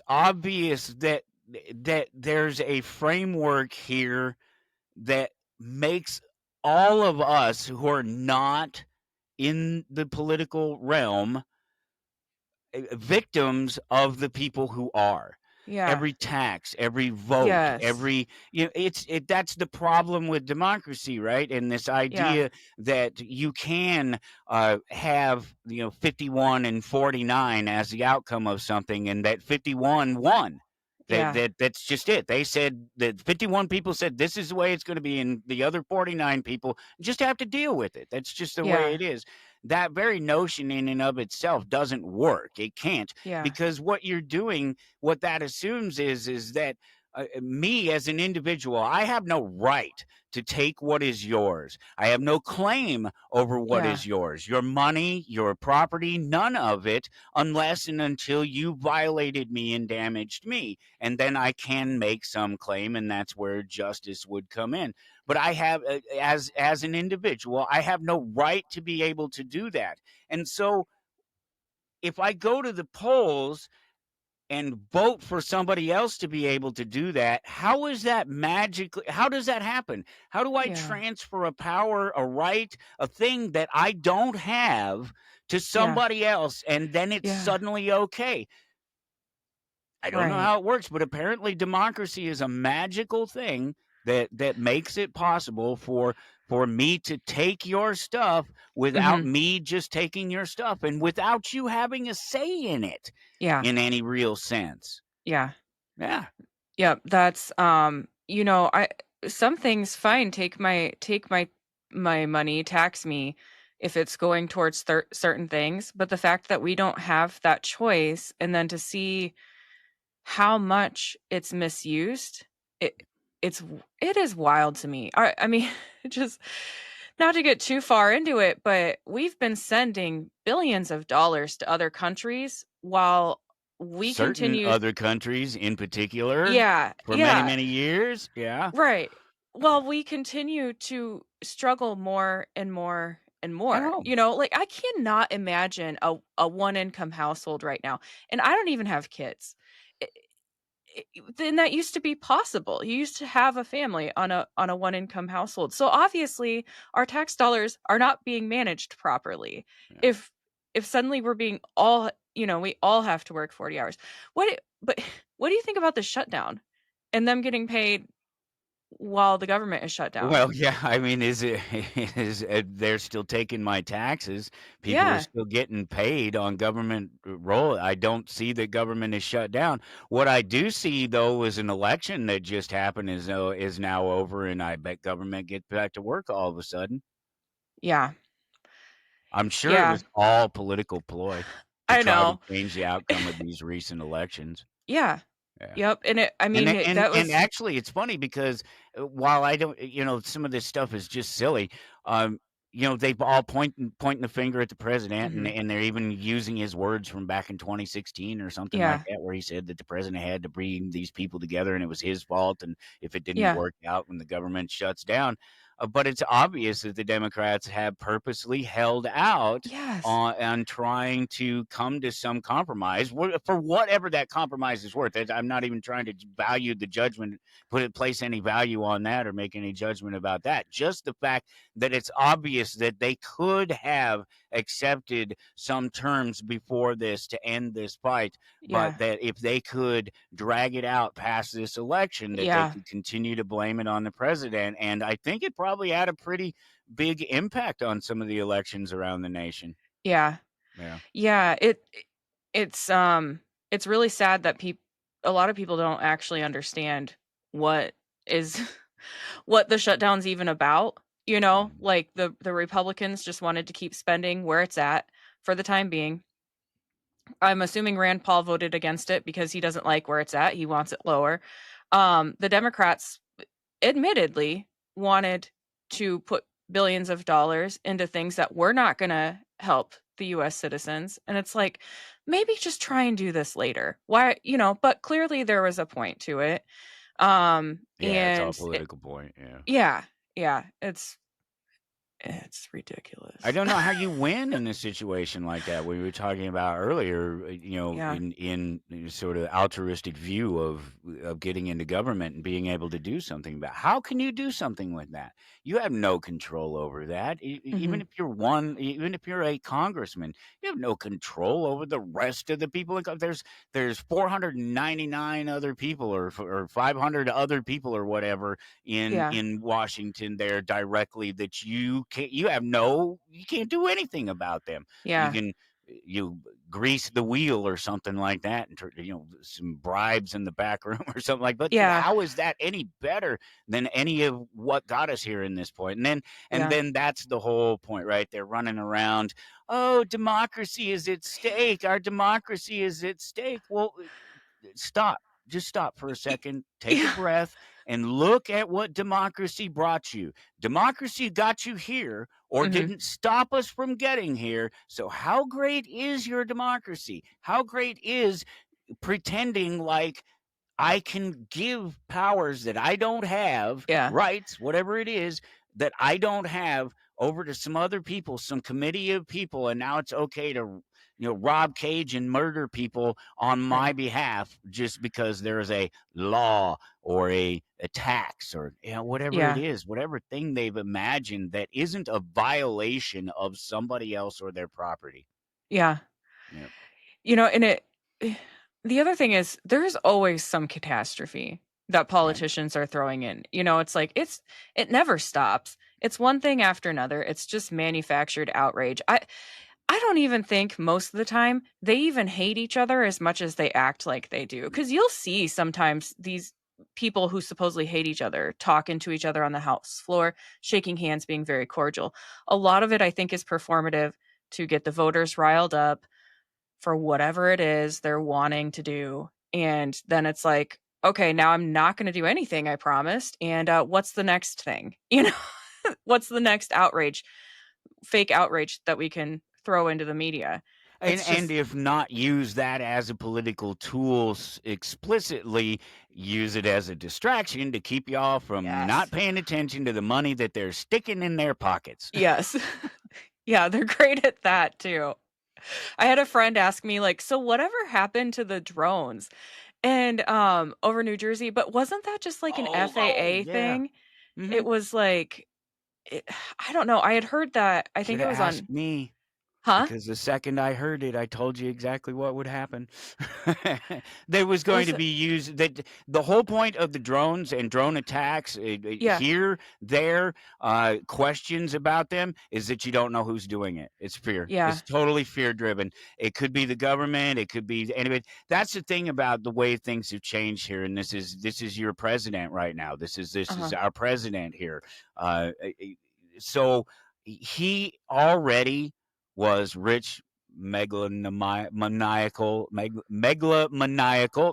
obvious that there's a framework here that makes all of us who are not in the political realm victims of the people who are. Yeah. Every tax, every vote, Yes. that's the problem with democracy, right? And this Yeah. idea that you can have 51 and 49 as the outcome of something, and that 51 won. That, Yeah. that that's just it. They said that 51 people said this is the way it's going to be, and the other 49 people just have to deal with it. That's just the way Yeah. it is. That very notion in and of itself doesn't work. It can't, Yeah. because what you're doing, what that assumes is that me as an individual, I have no right to take what is yours. I have no claim over what Yeah. is yours. Your money, your property, none of it, unless and until you violated me and damaged me. And then I can make some claim, and that's where justice would come in. But I have, as an individual, I have no right to be able to do that. And so if I go to the polls and vote for somebody else to be able to do that, how is that magically how does that happen? How do I Yeah. transfer a power, a right, a thing that I don't have to Yeah. somebody else and then it's Yeah. suddenly okay? I don't know Right. how it works, but apparently democracy is a magical thing that makes it possible for me to take your stuff without Mhm. me just taking your stuff and without you having a say in it Yeah. in any real sense. Yeah. Yeah, Yep, that's, I some things fine, take my money, tax me if it's going towards certain things, but the fact that we don't have that choice and then to see how much it's misused, it it is wild to me. I mean, just not to get too far into it, but we've been sending billions of dollars to other countries while we certain continue. other countries in particular Yeah, for many, yeah. many years. Yeah. Right. Well, we continue to struggle more and more and I more. know. Like I cannot imagine a one income household right now. And I don't even have kids. I- then that used to be possible. You used to have a family on a one income household. So obviously our tax dollars are not being managed properly. Yeah. If suddenly we're being all, we all have to work 40 hours. But what do you think about the shutdown and them getting paid while the government is shut down? Well, yeah, I mean, is it is they're still taking my taxes. People are Yeah, still getting paid on government roll. I don't see that government is shut down. What I do see though is an election that just happened is now over, and I bet government gets back to work all of a sudden. yeah, I'm sure it yeah. was all political ploy to I try to know. change the outcome of these recent elections. Yeah. Yeah. Yep, and that And was. actually, it's funny because, while I don't some of this stuff is just silly, um, they've all pointing the finger at the president, and Mhm. they're even using his words from back in 2016 or something like Yeah, that, where he said that the president had to bring these people together, and it was his fault, and if it didn't yeah. work out when the government shuts down. But it's obvious that the Democrats have purposely held out Yes. on trying to come to some compromise for whatever that compromise is worth. I'm not even trying to value the judgment, place any value on that or make any judgment about that. Just the fact that it's obvious that they could have accepted some terms before this to end this fight, but Yeah, that if they could drag it out past this election, that they yeah, could continue to blame it on the president. And I think it probably had a pretty big impact on some of the elections around the nation. yeah, Yeah. yeah, it's, it's really sad that a lot of people don't actually understand what is what the shutdown's even about, Mhm. Like, the Republicans just wanted to keep spending where it's at for the time being. I'm assuming Rand Paul voted against it because he doesn't like where it's at, he wants it lower. The Democrats admittedly wanted to put billions of dollars into things that were not gonna help the US citizens, and it's like, maybe just try and do this later. Why, but clearly there was a point to it. Yeah, it's all And political point. Yeah. yeah, yeah, it's I ridiculous. don't know how you win in a situation like that. We were talking about earlier, Yeah. in sort of altruistic view of getting into government and being able to do something about. How can you do something with that? You have no control over that. Even Mhm. if even if you're a congressman, you have no control over the rest of the people. There's 499 other people or 500 other people or whatever Yeah, in Washington there directly that you can't do anything about them. You yeah, can you grease the wheel or something like that and some bribes in the back room or something like, but yeah, how is that any better than any of what got us here in this point? And yeah, then that's the whole point, right? They're running around, oh, democracy is at stake, our democracy is at stake. Well, stop. Just stop for a second, take a yeah, breath, and look at what democracy brought you. Democracy got you here or mhm, didn't stop us from getting here. So, how great is your democracy? How great is pretending like I can give powers that I don't have, yeah, rights, whatever it is, that I don't have over to some other people, some committee of people, and now it's okay rob cage and murder people on my Right. behalf just because there's a law or a tax or whatever it Yeah. is, whatever thing they've imagined that isn't a violation of somebody else or their property. Yeah. Yeah. And the other thing is there's always some catastrophe that Right. politicians are throwing in. It's like it never stops. It's one thing after another. It's just manufactured outrage. I don't even think most of the time they even hate each other as much as they act like they do. Cuz you'll see sometimes these people who supposedly hate each other talking to each other on the house floor, shaking hands, being very cordial. A lot of it I think is performative to get the voters riled up for whatever it is they're wanting to do. And then it's like, okay, now I'm not going to do anything I promised. And what's the next thing? What's the next outrage, fake outrage that we can throw into the media? It's And just, if not use that as a political tool explicitly, use it as a distraction to keep y'all from not yes, paying attention to the money that they're sticking in their pockets. yes. Yeah, they're great at that too. I had a friend ask me, like, so whatever happened to the drones? And over New Jersey, but wasn't that just like an Oh, FAA yeah. thing? It Mhm. was like It I don't know, I had heard that I think Shoulda it was asked on me, Huh? because the second I heard it, I told you exactly what would happen. There was going Was to it be used that the whole point of the drones and drone attacks, Yeah, here, there, questions about them is that you don't know who's doing it. It's fear. yeah, It's totally fear driven. It could be the government. It could be anybody. That's the thing about the way things have changed here. And this is your president right now. This is uh-huh, our president here. So he already was rich, megalomaniacal,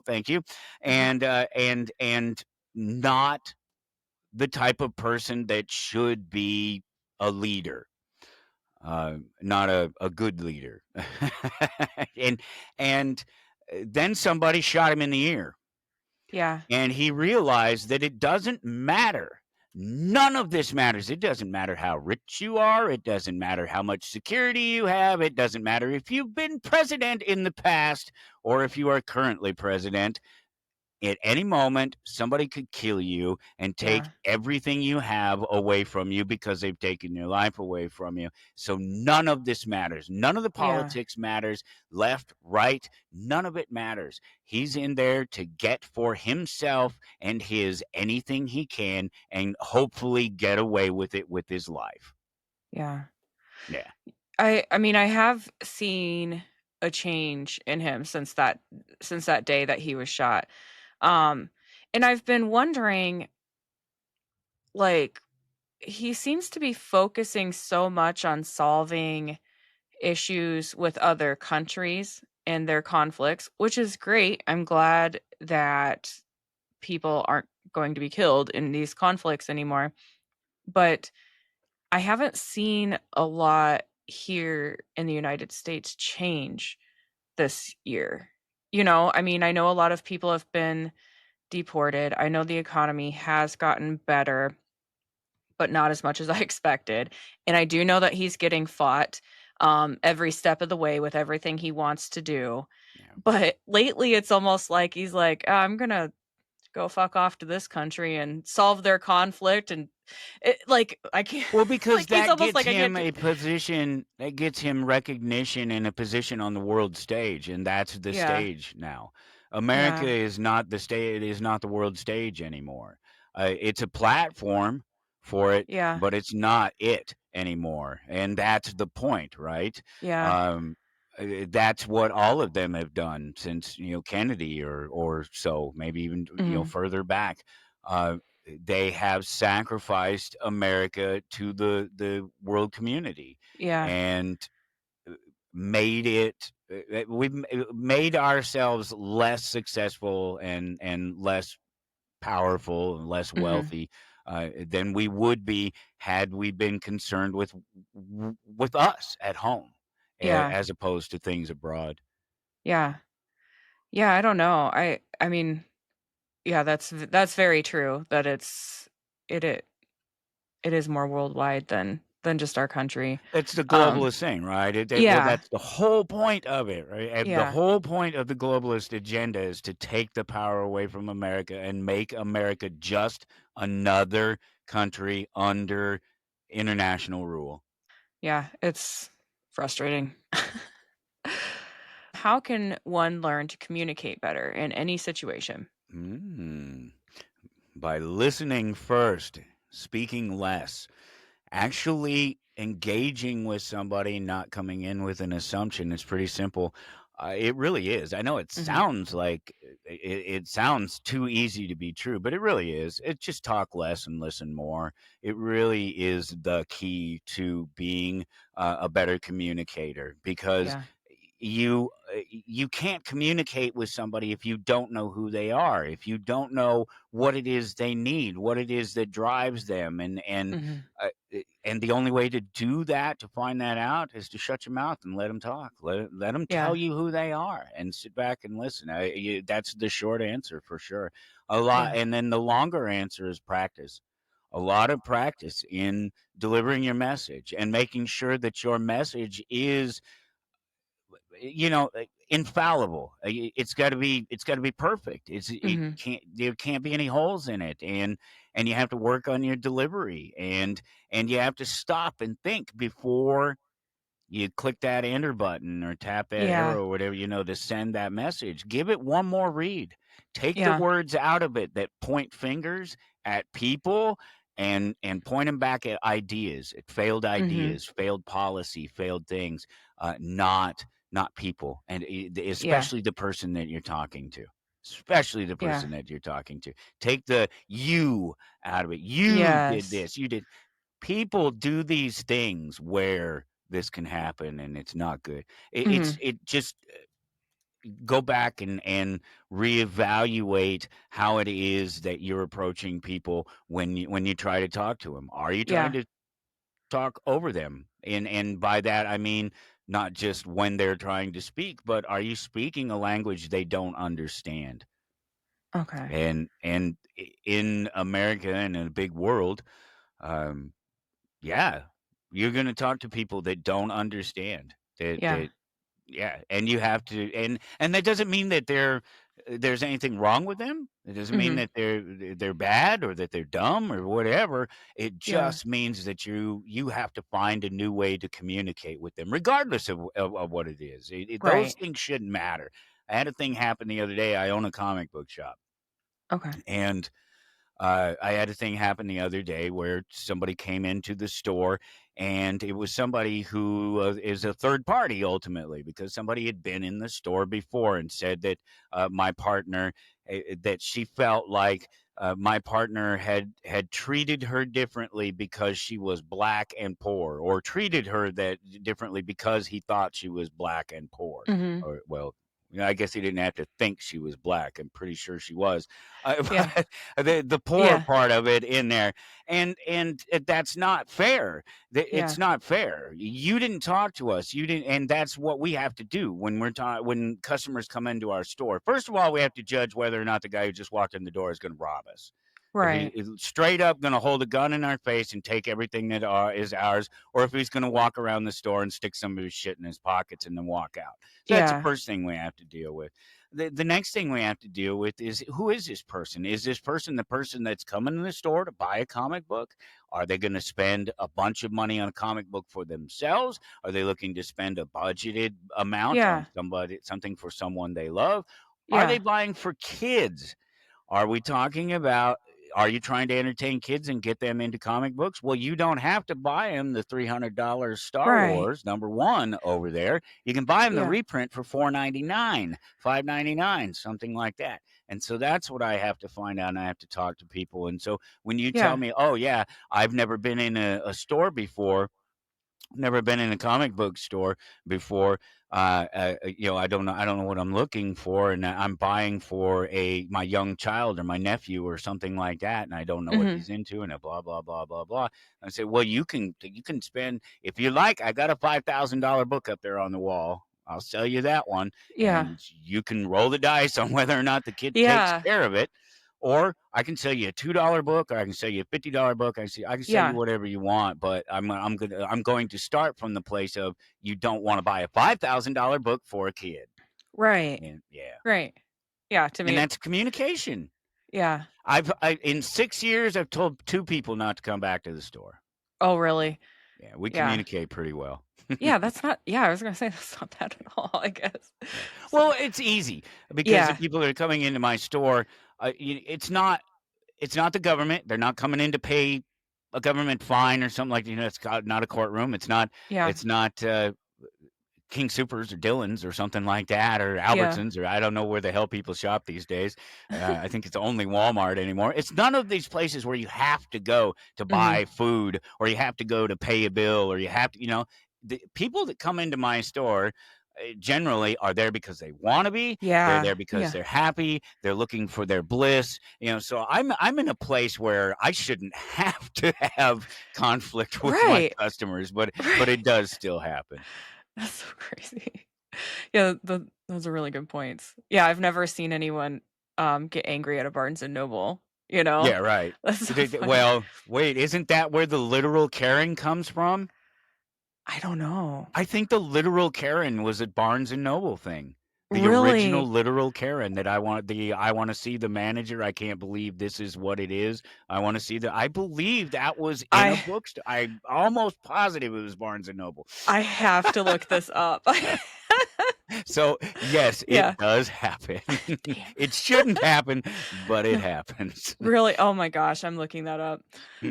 thank you, uh-huh, and not the type of person that should be a leader, not a good leader. And then somebody shot him in the ear, yeah, and he realized that it doesn't matter. None of this matters. It doesn't matter how rich you are. It doesn't matter how much security you have. It doesn't matter if you've been president in the past or if you are currently president. At any moment, somebody could kill you and take yeah, everything you have away from you because they've taken your life away from you. So none of this matters. None of the yeah, politics matters. Left, right, none of it matters. He's in there to get for himself and his anything he can and hopefully get away with it with his life. yeah. Yeah. I mean, I have seen a change in him since that day that he was shot, um, and I've been wondering, like, he seems to be focusing so much on solving issues with other countries and their conflicts, which is great. I'm glad that people aren't going to be killed in these conflicts anymore. But I haven't seen a lot here in the United States change this year. I mean, I know a lot of people have been deported. I know the economy has gotten better, but not as much as I expected. And I do know that he's getting fought every step of the way with everything he wants to do. Yeah. But lately, it's almost like he's like, I'm going to go fuck off to this country and solve their conflict. And like, I can't, Well, because like, he's that almost gets like, I can't him do, a position, that gets him recognition and a position on the world stage, and that's the yeah, stage now. America yeah, is not the stage, it is not the world stage anymore. It's a platform for it, yeah, but it's not it anymore, and that's the point, right? yeah, Um, that's what all of them have done since Kennedy or so, maybe even mhm, further back. Uh, they have sacrificed America to the world community yeah, and made it we've made ourselves less successful and less powerful and less mhm, wealthy than we would be had we been concerned with us at home yeah, as opposed to things abroad. yeah, yeah. I don't know. I mean, yeah, that's very true. That it it is more worldwide than. than just our country. It's the Um, globalist thing, right? Well, yeah, that's the whole point of it, right? And the yeah, whole point of the globalist agenda is to take the power away from America and make America just another country under international rule. yeah, it's frustrating. How can one learn to communicate better in any situation? Mm. By listening first, speaking less, actually engaging with somebody, not coming in with an assumption. It's pretty simple. It really is. I know it Mhm. sounds like it sounds too easy to be true, but it really is. It's just talk less and listen more. It really is the key to being a better communicator, because Yeah. you can't communicate with somebody if you don't know who they are, if you don't know what it is they need, what it is that drives them, Mhm. and the only way to do that, to find that out, is to shut your mouth and let them talk. Let them tell Yeah. you who they are, and sit back and listen. That's the short answer for sure. A lot, Yeah. and then the longer answer is practice. A lot of practice in delivering your message and making sure that your message is, infallible. It's got to be perfect. It Mhm. can't there can't be any holes in it, and you have to work on your delivery, and you have to stop and think before you click that enter button or tap that Yeah. arrow or whatever, to send that message. Give it one more read. Take the Yeah. words out of it that point fingers at people, and point them back at Mhm. ideas, failed policy, failed things, not people, and Yeah. especially the person that you're talking to. Especially the Yeah. person that you're talking to. Take the you out of it. You did Yes. this. You did. People do these things where this can happen, and it's not good. Mhm. It just go back and reevaluate how it is that you're approaching people when you try to talk to them. Are you trying Yeah. to talk over them? And by that I mean not just when they're trying to speak, but are you speaking a language they don't understand? Okay. And in America and in a big world, um, yeah, you're gonna talk to people that don't understand, Yeah. that yeah, and you have to, and that doesn't mean that there's anything wrong with them. It doesn't mean Mhm. that they're bad or that they're dumb or whatever. It Yeah. just means that you have to find a new way to communicate with them, regardless of what it is. Those Right. things shouldn't matter. I had a thing happen the other day. I own a comic book shop, Okay. and I had a thing happen the other day where somebody came into the store, and it was somebody who is a third party ultimately, because somebody had been in the store before and said that my partner, that she felt like my partner had treated her differently because she was black and poor, or treated her that differently because he thought she was black and poor. Mhm. Or, well, I guess he didn't have to think she was black. I'm pretty sure she was. Yeah. But the poor Yeah. part of it in there, and that's not fair. Yeah. It's not fair. You didn't talk to us. You didn't, and that's what we have to do when customers come into our store. First of all, we have to judge whether or not the guy who just walked in the door is going to rob us. If he Right. is straight up going to hold a gun in our face and take everything that is ours, or if he's going to walk around the store and stick some of his shit in his pockets and then walk out. So that's the Yeah. first thing we have to deal with. The next thing we have to deal with is, who is this person? Is this person the person that's coming to the store to buy a comic book? Are they going to spend a bunch of money on a comic book for themselves? Are they looking to spend a budgeted amount on Yeah. something for someone they love? Are they Yeah. buying for kids? Are we talking about, are you trying to entertain kids and get them into comic books? Well, you don't have to buy them the $300 Star Right. Wars #1 over there. You can buy them the Yeah. reprint for $4.99, $5.99, something like that. And so that's what I have to find out, and I have to talk to people. And so when you tell Yeah. me, "Oh yeah, I've never been in a store before," never been in a comic book store before. I don't know what I'm looking for, and I'm buying for a my young child or my nephew or something like that, and I don't know what Mhm. he's into, and a blah blah blah blah blah. I say, well, you can spend, if you like. I got a $5,000 book up there on the wall. I'll sell you that one, Yeah. and you can roll the dice on whether or not the kid takes Yeah. care of it. Or I can sell you a $2 book, or I can sell you a $50 book. I can sell you Yeah. whatever you want, but I'm going to start from the place of you don't want to buy a $5,000 book for a kid. Right. And yeah. Right. Yeah, to And me that's communication. yeah. In 6 years I've told 2 people not to come back to the store. Oh, really? Yeah, we Yeah. communicate pretty well. Yeah, that's not yeah, I was gonna say that's not bad at all, I guess. Yeah. So Well, it's easy because the yeah. people that are coming into my store, it's not the government. They're not coming in to pay a government fine or something like, not a courtroom. Yeah. It's not King Supers or Dillon's or something like that, or Yeah. Albertsons, or I don't know where the hell people shop these days. I think it's only Walmart anymore. It's none of these places where you have to go to Mhm. buy food, or you have to go to pay a bill, or you have to, the people that come into my store generally are there because they want to be. They're Yeah. there because Yeah. they're happy. They're looking for their bliss. So I'm in a place where I shouldn't have to have conflict with my Right. customers, but Right. it does still happen. That's so crazy. Yeah, those are really good points. Yeah, I've never seen anyone, get angry at a Barnes& and Noble, you know? Yeah, right. That's so funny. Well, wait, isn't that where the literal Karen comes from? I don't know. I think the literal Karen was a Barnes& and Noble thing. The original Really? literal Karen that I wanna see the manager, I can't believe this is what it is. I believe that was in a I bookstore. I'm almost positive it was Barnes& and Noble. I have to look this up. So, yes, Yeah. it does happen. Damn. It shouldn't happen, but it happens. Really? Oh my gosh, I'm looking that up.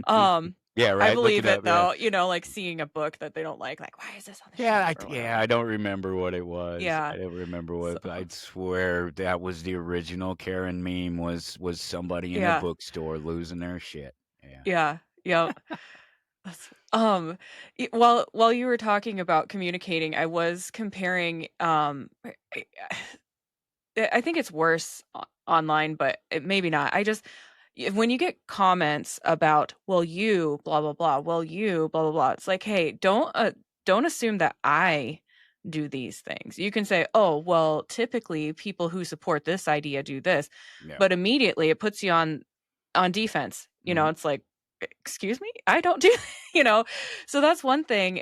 Um, Yeah, I right, look it believe up, it yeah. though, like seeing a book that they don't like, "Why is this on the Yeah, shelf?" or I whatever. don't remember what it was. Yeah. I don't remember So what, but I'd swear that was the original Karen meme was somebody in a yeah. bookstore losing their shit. Yeah. Yeah. Yep. That's while you were talking about communicating, I was comparing, I think it's worse online, but maybe not. When you get comments about, "Well, you blah blah blah," "Well, you blah blah blah," it's like, hey, don't assume that I do these things. You can say, "Oh, well, typically people who support this idea do this," Yeah. but immediately it puts you on defense. Mhm. It's like, excuse me, I don't do, you know. So that's one thing.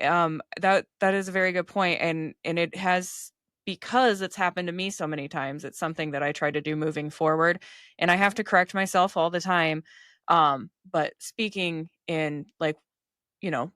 That is a very good point, and it has because it's happened to me so many times, it's something that I try to do moving forward, and I have to correct myself all the time, but speaking in, like,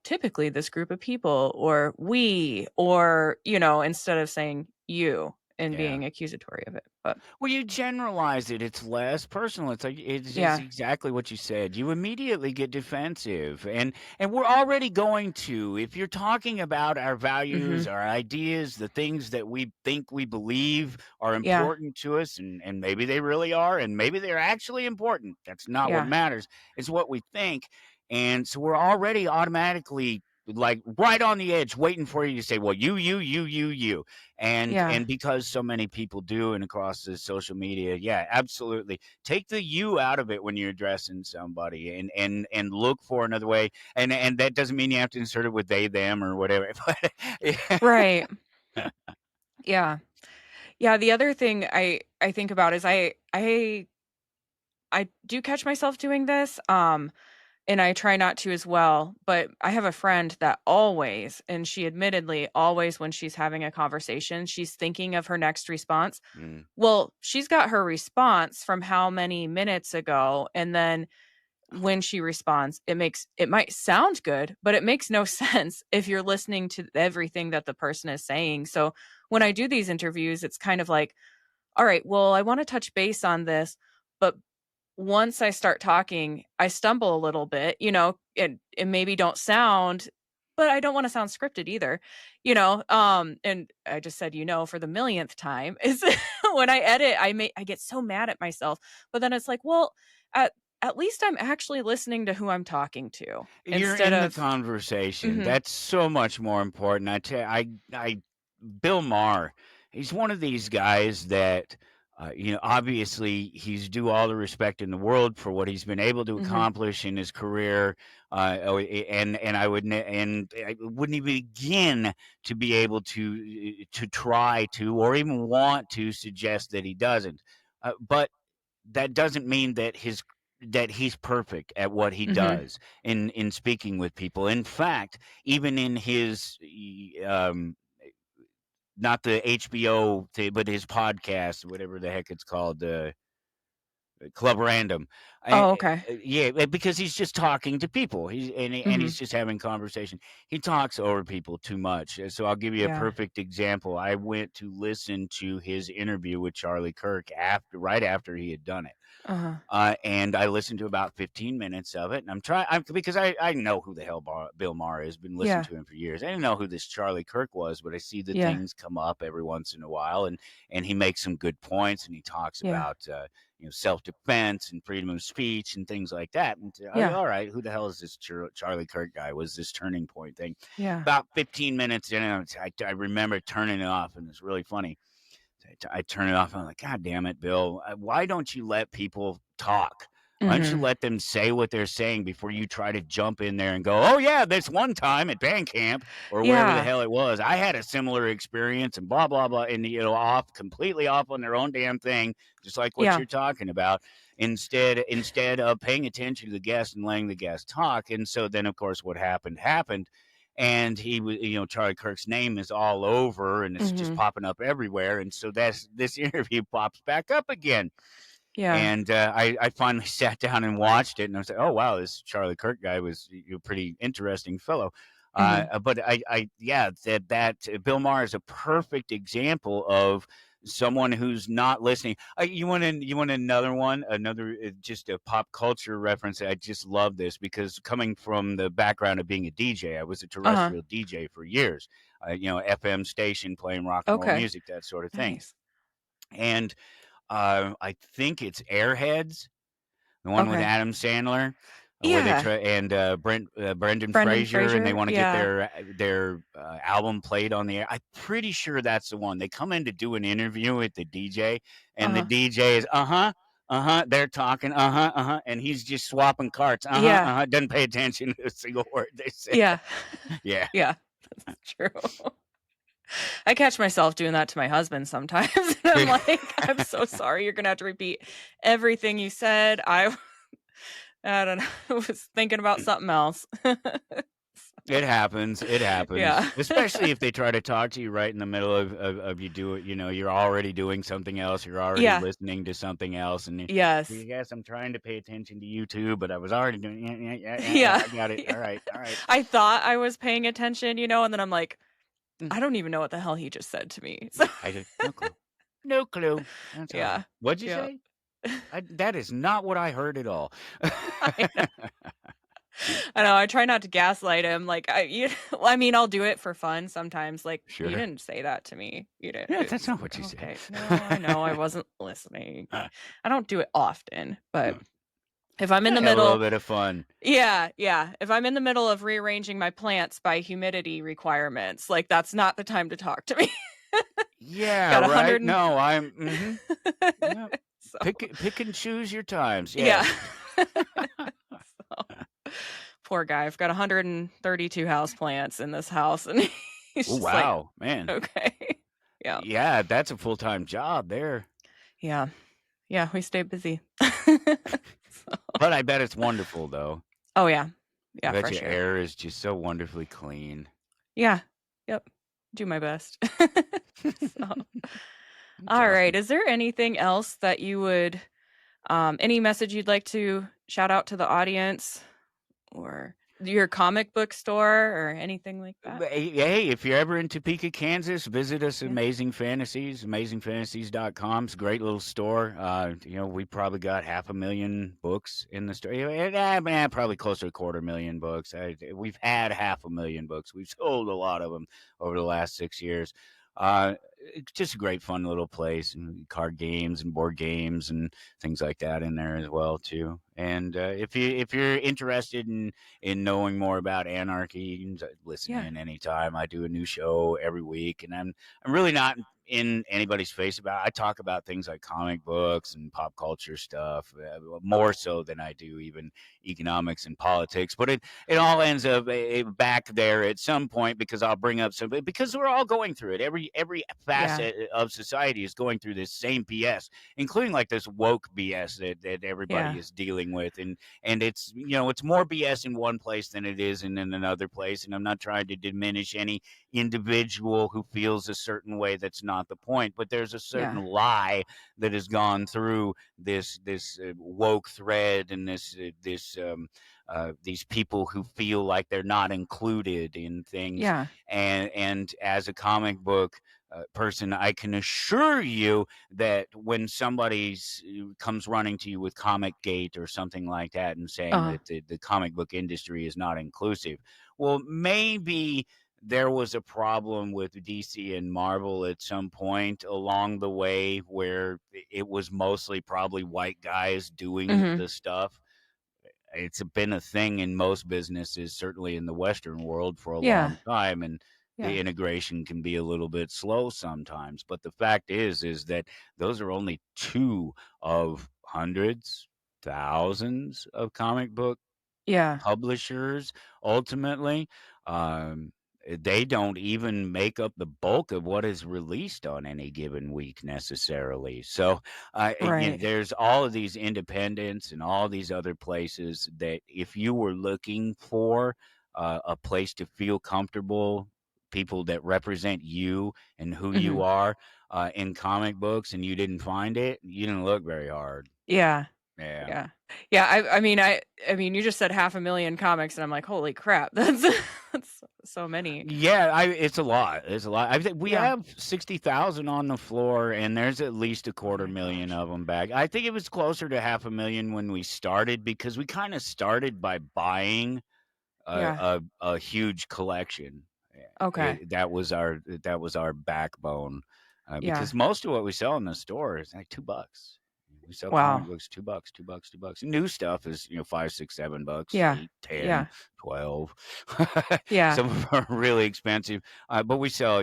typically this group of people or we or, instead of saying you and Yeah. being accusatory of it, but Well, you generalize it. It's less personal. It's like it's yeah. exactly what you said. You immediately get defensive, and we're already going to. If you're talking about our values, Mhm. our ideas, the things that we think we believe are Yeah. important to us, and maybe they really are, and maybe they're actually important. That's not what Yeah. matters. It's what we think, and so we're already automatically like right on the edge, waiting for you to say, "Well, you." Yeah. And because so many people do and across the social media, yeah, absolutely, take the you out of it when you're addressing somebody, and look for another way, and that doesn't mean you have to insert it with they them or whatever. But yeah. Right. Yeah. Yeah, the other thing I think about is I do catch myself doing this, and I try not to as well, but I have a friend that always, and she admittedly always when she's having a conversation, she's thinking of her next response. Mm, Well, she's got her response from how many minutes ago, and then when she responds, it might sound good, but it makes no sense if you're listening to everything that the person is saying. So, when I do these interviews, it's kind of like, "All right, well, I wanna touch base on this," but once I start talking, I stumble a little bit, and maybe don't sound but I don't wanna sound scripted either, and I just said, for the millionth time is when I edit, I get so mad at myself, but then it's like, well, at at least I'm actually listening to who I'm talking to you're instead in the of conversation. Mhm, That's so much more important. I Bill Maher, he's one of these guys that, obviously he's due all the respect in the world for what he's been able to mhm, accomplish in his career. And I wouldn't even begin to be able to try to, or even want to suggest that he doesn't. But that doesn't mean that he's perfect at what he Mhm. does in speaking with people. In fact, even in his not the HBO thing, but his podcast, whatever the heck it's called, Club Random. Oh, okay. Yeah, because he's just talking to people. Mhm. He's just having conversation. He talks over people too much. So I'll give you a Yeah. perfect example. I went to listen to his interview with Charlie Kirk right after he had done it. Uh-huh. And I listened to about 15 minutes of it, and because I know who the hell Bill Maher is. Been listening Yeah. to him for years. I didn't know who this Charlie Kirk was, but I see the Yeah. things come up every once in a while, and he makes some good points, and he talks Yeah. about self defense and freedom of speech and things like that. And Yeah. all right, who the hell is this Charlie Kirk guy? Was this turning point thing? Yeah. About 15 minutes in, I remember turning it off, and it's really funny. I turn it off. I'm like, God damn it, Bill. Why don't you let people talk? Why don't you Mhm. let them say what they're saying before you try to jump in there and go, oh, yeah, this one time at band camp or wherever the Yeah. hell it was, I had a similar experience and blah, blah, blah. And, completely off on their own damn thing, just like what Yeah. you're talking about, instead of paying attention to the guest and letting the guest talk. And so then, of course, what happened. And he was, Charlie Kirk's name is all over and it's just Mhm. popping up everywhere. And so this interview pops back up again. Yeah. And I finally sat down and watched it, and I was like, "Oh wow, this Charlie Kirk guy was a pretty interesting fellow." Mhm. But yeah, that Bill Maher is a perfect example of someone who's not listening. You want another one, another just a pop culture reference. I just love this because coming from the background of being a DJ, I was a Uh-huh. terrestrial DJ for years. FM station playing rock and roll Okay. music, that sort of thing, Nice. and I think it's Airheads, the one with Okay. Adam Sandler, where they Yeah. try and Brendan Brendan Fraser, and they Fraser. want to get Yeah. their album played on the air. I'm pretty sure that's the one. They come in to do an interview with the DJ, and the Uh-huh. DJ is they're talking and he's just swapping carts Yeah. doesn't pay attention to a single word they say. Yeah. Yeah, Yeah. That's true. I catch myself doing that to my husband sometimes, and I'm like, "I'm so sorry, you're gonna have to repeat everything you said. I don't know, I was thinking about something else." It happens. It happens, Yeah. especially if they try to talk to you right in the middle of you do it. You're already doing something else. You're already Yeah. listening to something else, and Yes. yes, I'm trying to pay attention to you too, but I was already doing. Yeah, yeah, yeah, yeah, yeah, Yeah. I got it. Yeah. All right, all right. I thought I was paying attention, and then I'm like, Mm, "I don't even know what the hell he just said to me." So I did no clue. No clue. That's all right. yeah. What'd you Yeah. say? That is not what I heard at all. I know. I know, I try not to gaslight him, like, well, I mean, I'll do it for fun sometimes, like, "You Sure. didn't say that to me. You didn't." Yeah, that's It's not what you said. okay. "No, I know, I wasn't listening." I don't do it often, but if I'm in the Have a little middle. bit of fun. Yeah, yeah, if I'm in the middle of rearranging my plants by humidity requirements, like, that's not the time to talk to me. Yeah, Got right. 100 and No, I'm. Yeah. so, Pick and choose your times. yeah. Yes. So, poor guy, I've got 132 houseplants in this house, and he's Oh, just like, wow, man. "Okay." Yeah. Yeah, that's a full-time job there. Yeah. Yeah, we stay busy. So But I bet it's wonderful, though. oh, yeah. I Yeah, bet for your sure. air is just so wonderfully clean. Yeah. Yep. Do my best. So, That's alright, awesome. is there anything else that you would any message you'd like to shout out to the audience or your comic book store or anything like that? Hey, if you're ever in Topeka, Kansas, visit us at Yeah. Amazing Fantasies, amazingfantasies.com. It's a great little store. We probably got 500,000 books in the store. Man, probably close to 250,000 books. We've had 500,000 books. We've sold a lot of them over the last 6 years. It's just a great, fun little place, and card games and board games and things like that in there as well too. And if you're interested in knowing more about Anarchy, you can listen Yeah. in anytime. I do a new show every week, and I'm really not in anybody's face about it. I talk about things like comic books and pop culture stuff, more so than I do even economics and politics. But it all ends up back there at some point, because I'll bring up something, because we're all going through it. Every Yeah. facet of society is going through this same BS, including like this woke BS that everybody Yeah. is dealing with, and it's, it's more BS in one place than it is in another place. And I'm not trying to diminish any individual who feels a certain way. That's not the point. But there's a certain Yeah. lie that has gone through this woke thread, and these people who feel like they're not included in things. Yeah. And as a comic book person, I can assure you that when somebody comes running to you with Comic Gate or something like that, and saying Uh, that the comic book industry is not inclusive, well, maybe there was a problem with DC and Marvel at some point along the way, where it was mostly probably white guys doing mhm. the stuff. It's been a thing in most businesses, certainly in the Western world, for a Yeah. long time, and the Yeah. integration can be a little bit slow sometimes. But the fact is that those are only two of hundreds, thousands of comic book Yeah. publishers. Ultimately, um, they don't even make up the bulk of what is released on any given week necessarily. So, Right. there's all of these independents and all these other places that, if you were looking for a place to feel comfortable, people that represent you and who you Mhm. are in comic books, and you didn't find it, you didn't look very hard. Yeah. Yeah. Yeah. Yeah, I mean, you just said 500,000 comics, and I'm like, "Holy crap." That's so many. Yeah, it's a lot. It's a lot. I think we Yeah. have 60,000 on the floor, and there's at least a Oh quarter my million gosh. of them back. I think it was closer to 500,000 when we started, because we kind of started by buying Yeah. a huge collection. Okay. That was our backbone, Yeah. because most of what we sell in the store is like $2. We sell comic Wow. books, $2, $2, $2. New stuff is, 5, 6, $7, Yeah. 8, 10, Yeah. 12. Yeah. Some of them are really expensive, but we sell,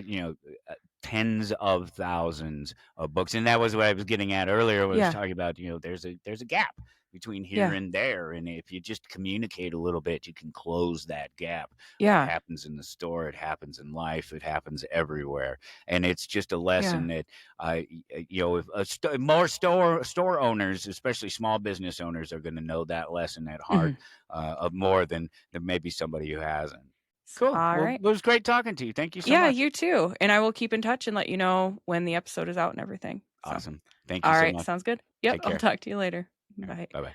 tens of thousands of books. And that was what I was getting at earlier when I was Yeah. talking about, there's a gap between here Yeah. and there. And if you just communicate a little bit, you can close that gap. What Yeah. happens in the store, it happens in life, it happens everywhere. And it's just a Yeah. lesson that, if more store owners, especially small business owners, are going to know that lesson at heart, Mhm. of more than maybe somebody who hasn't. Cool. Well, Alright. it was great talking to you. Thank you so Yeah, much. you too, and I will keep in touch and let you know when the episode is out and everything. So, Awesome. Thank you so alright, much. sounds good. Yep, Take I'll care. talk to you later. All right. Bye. Bye bye.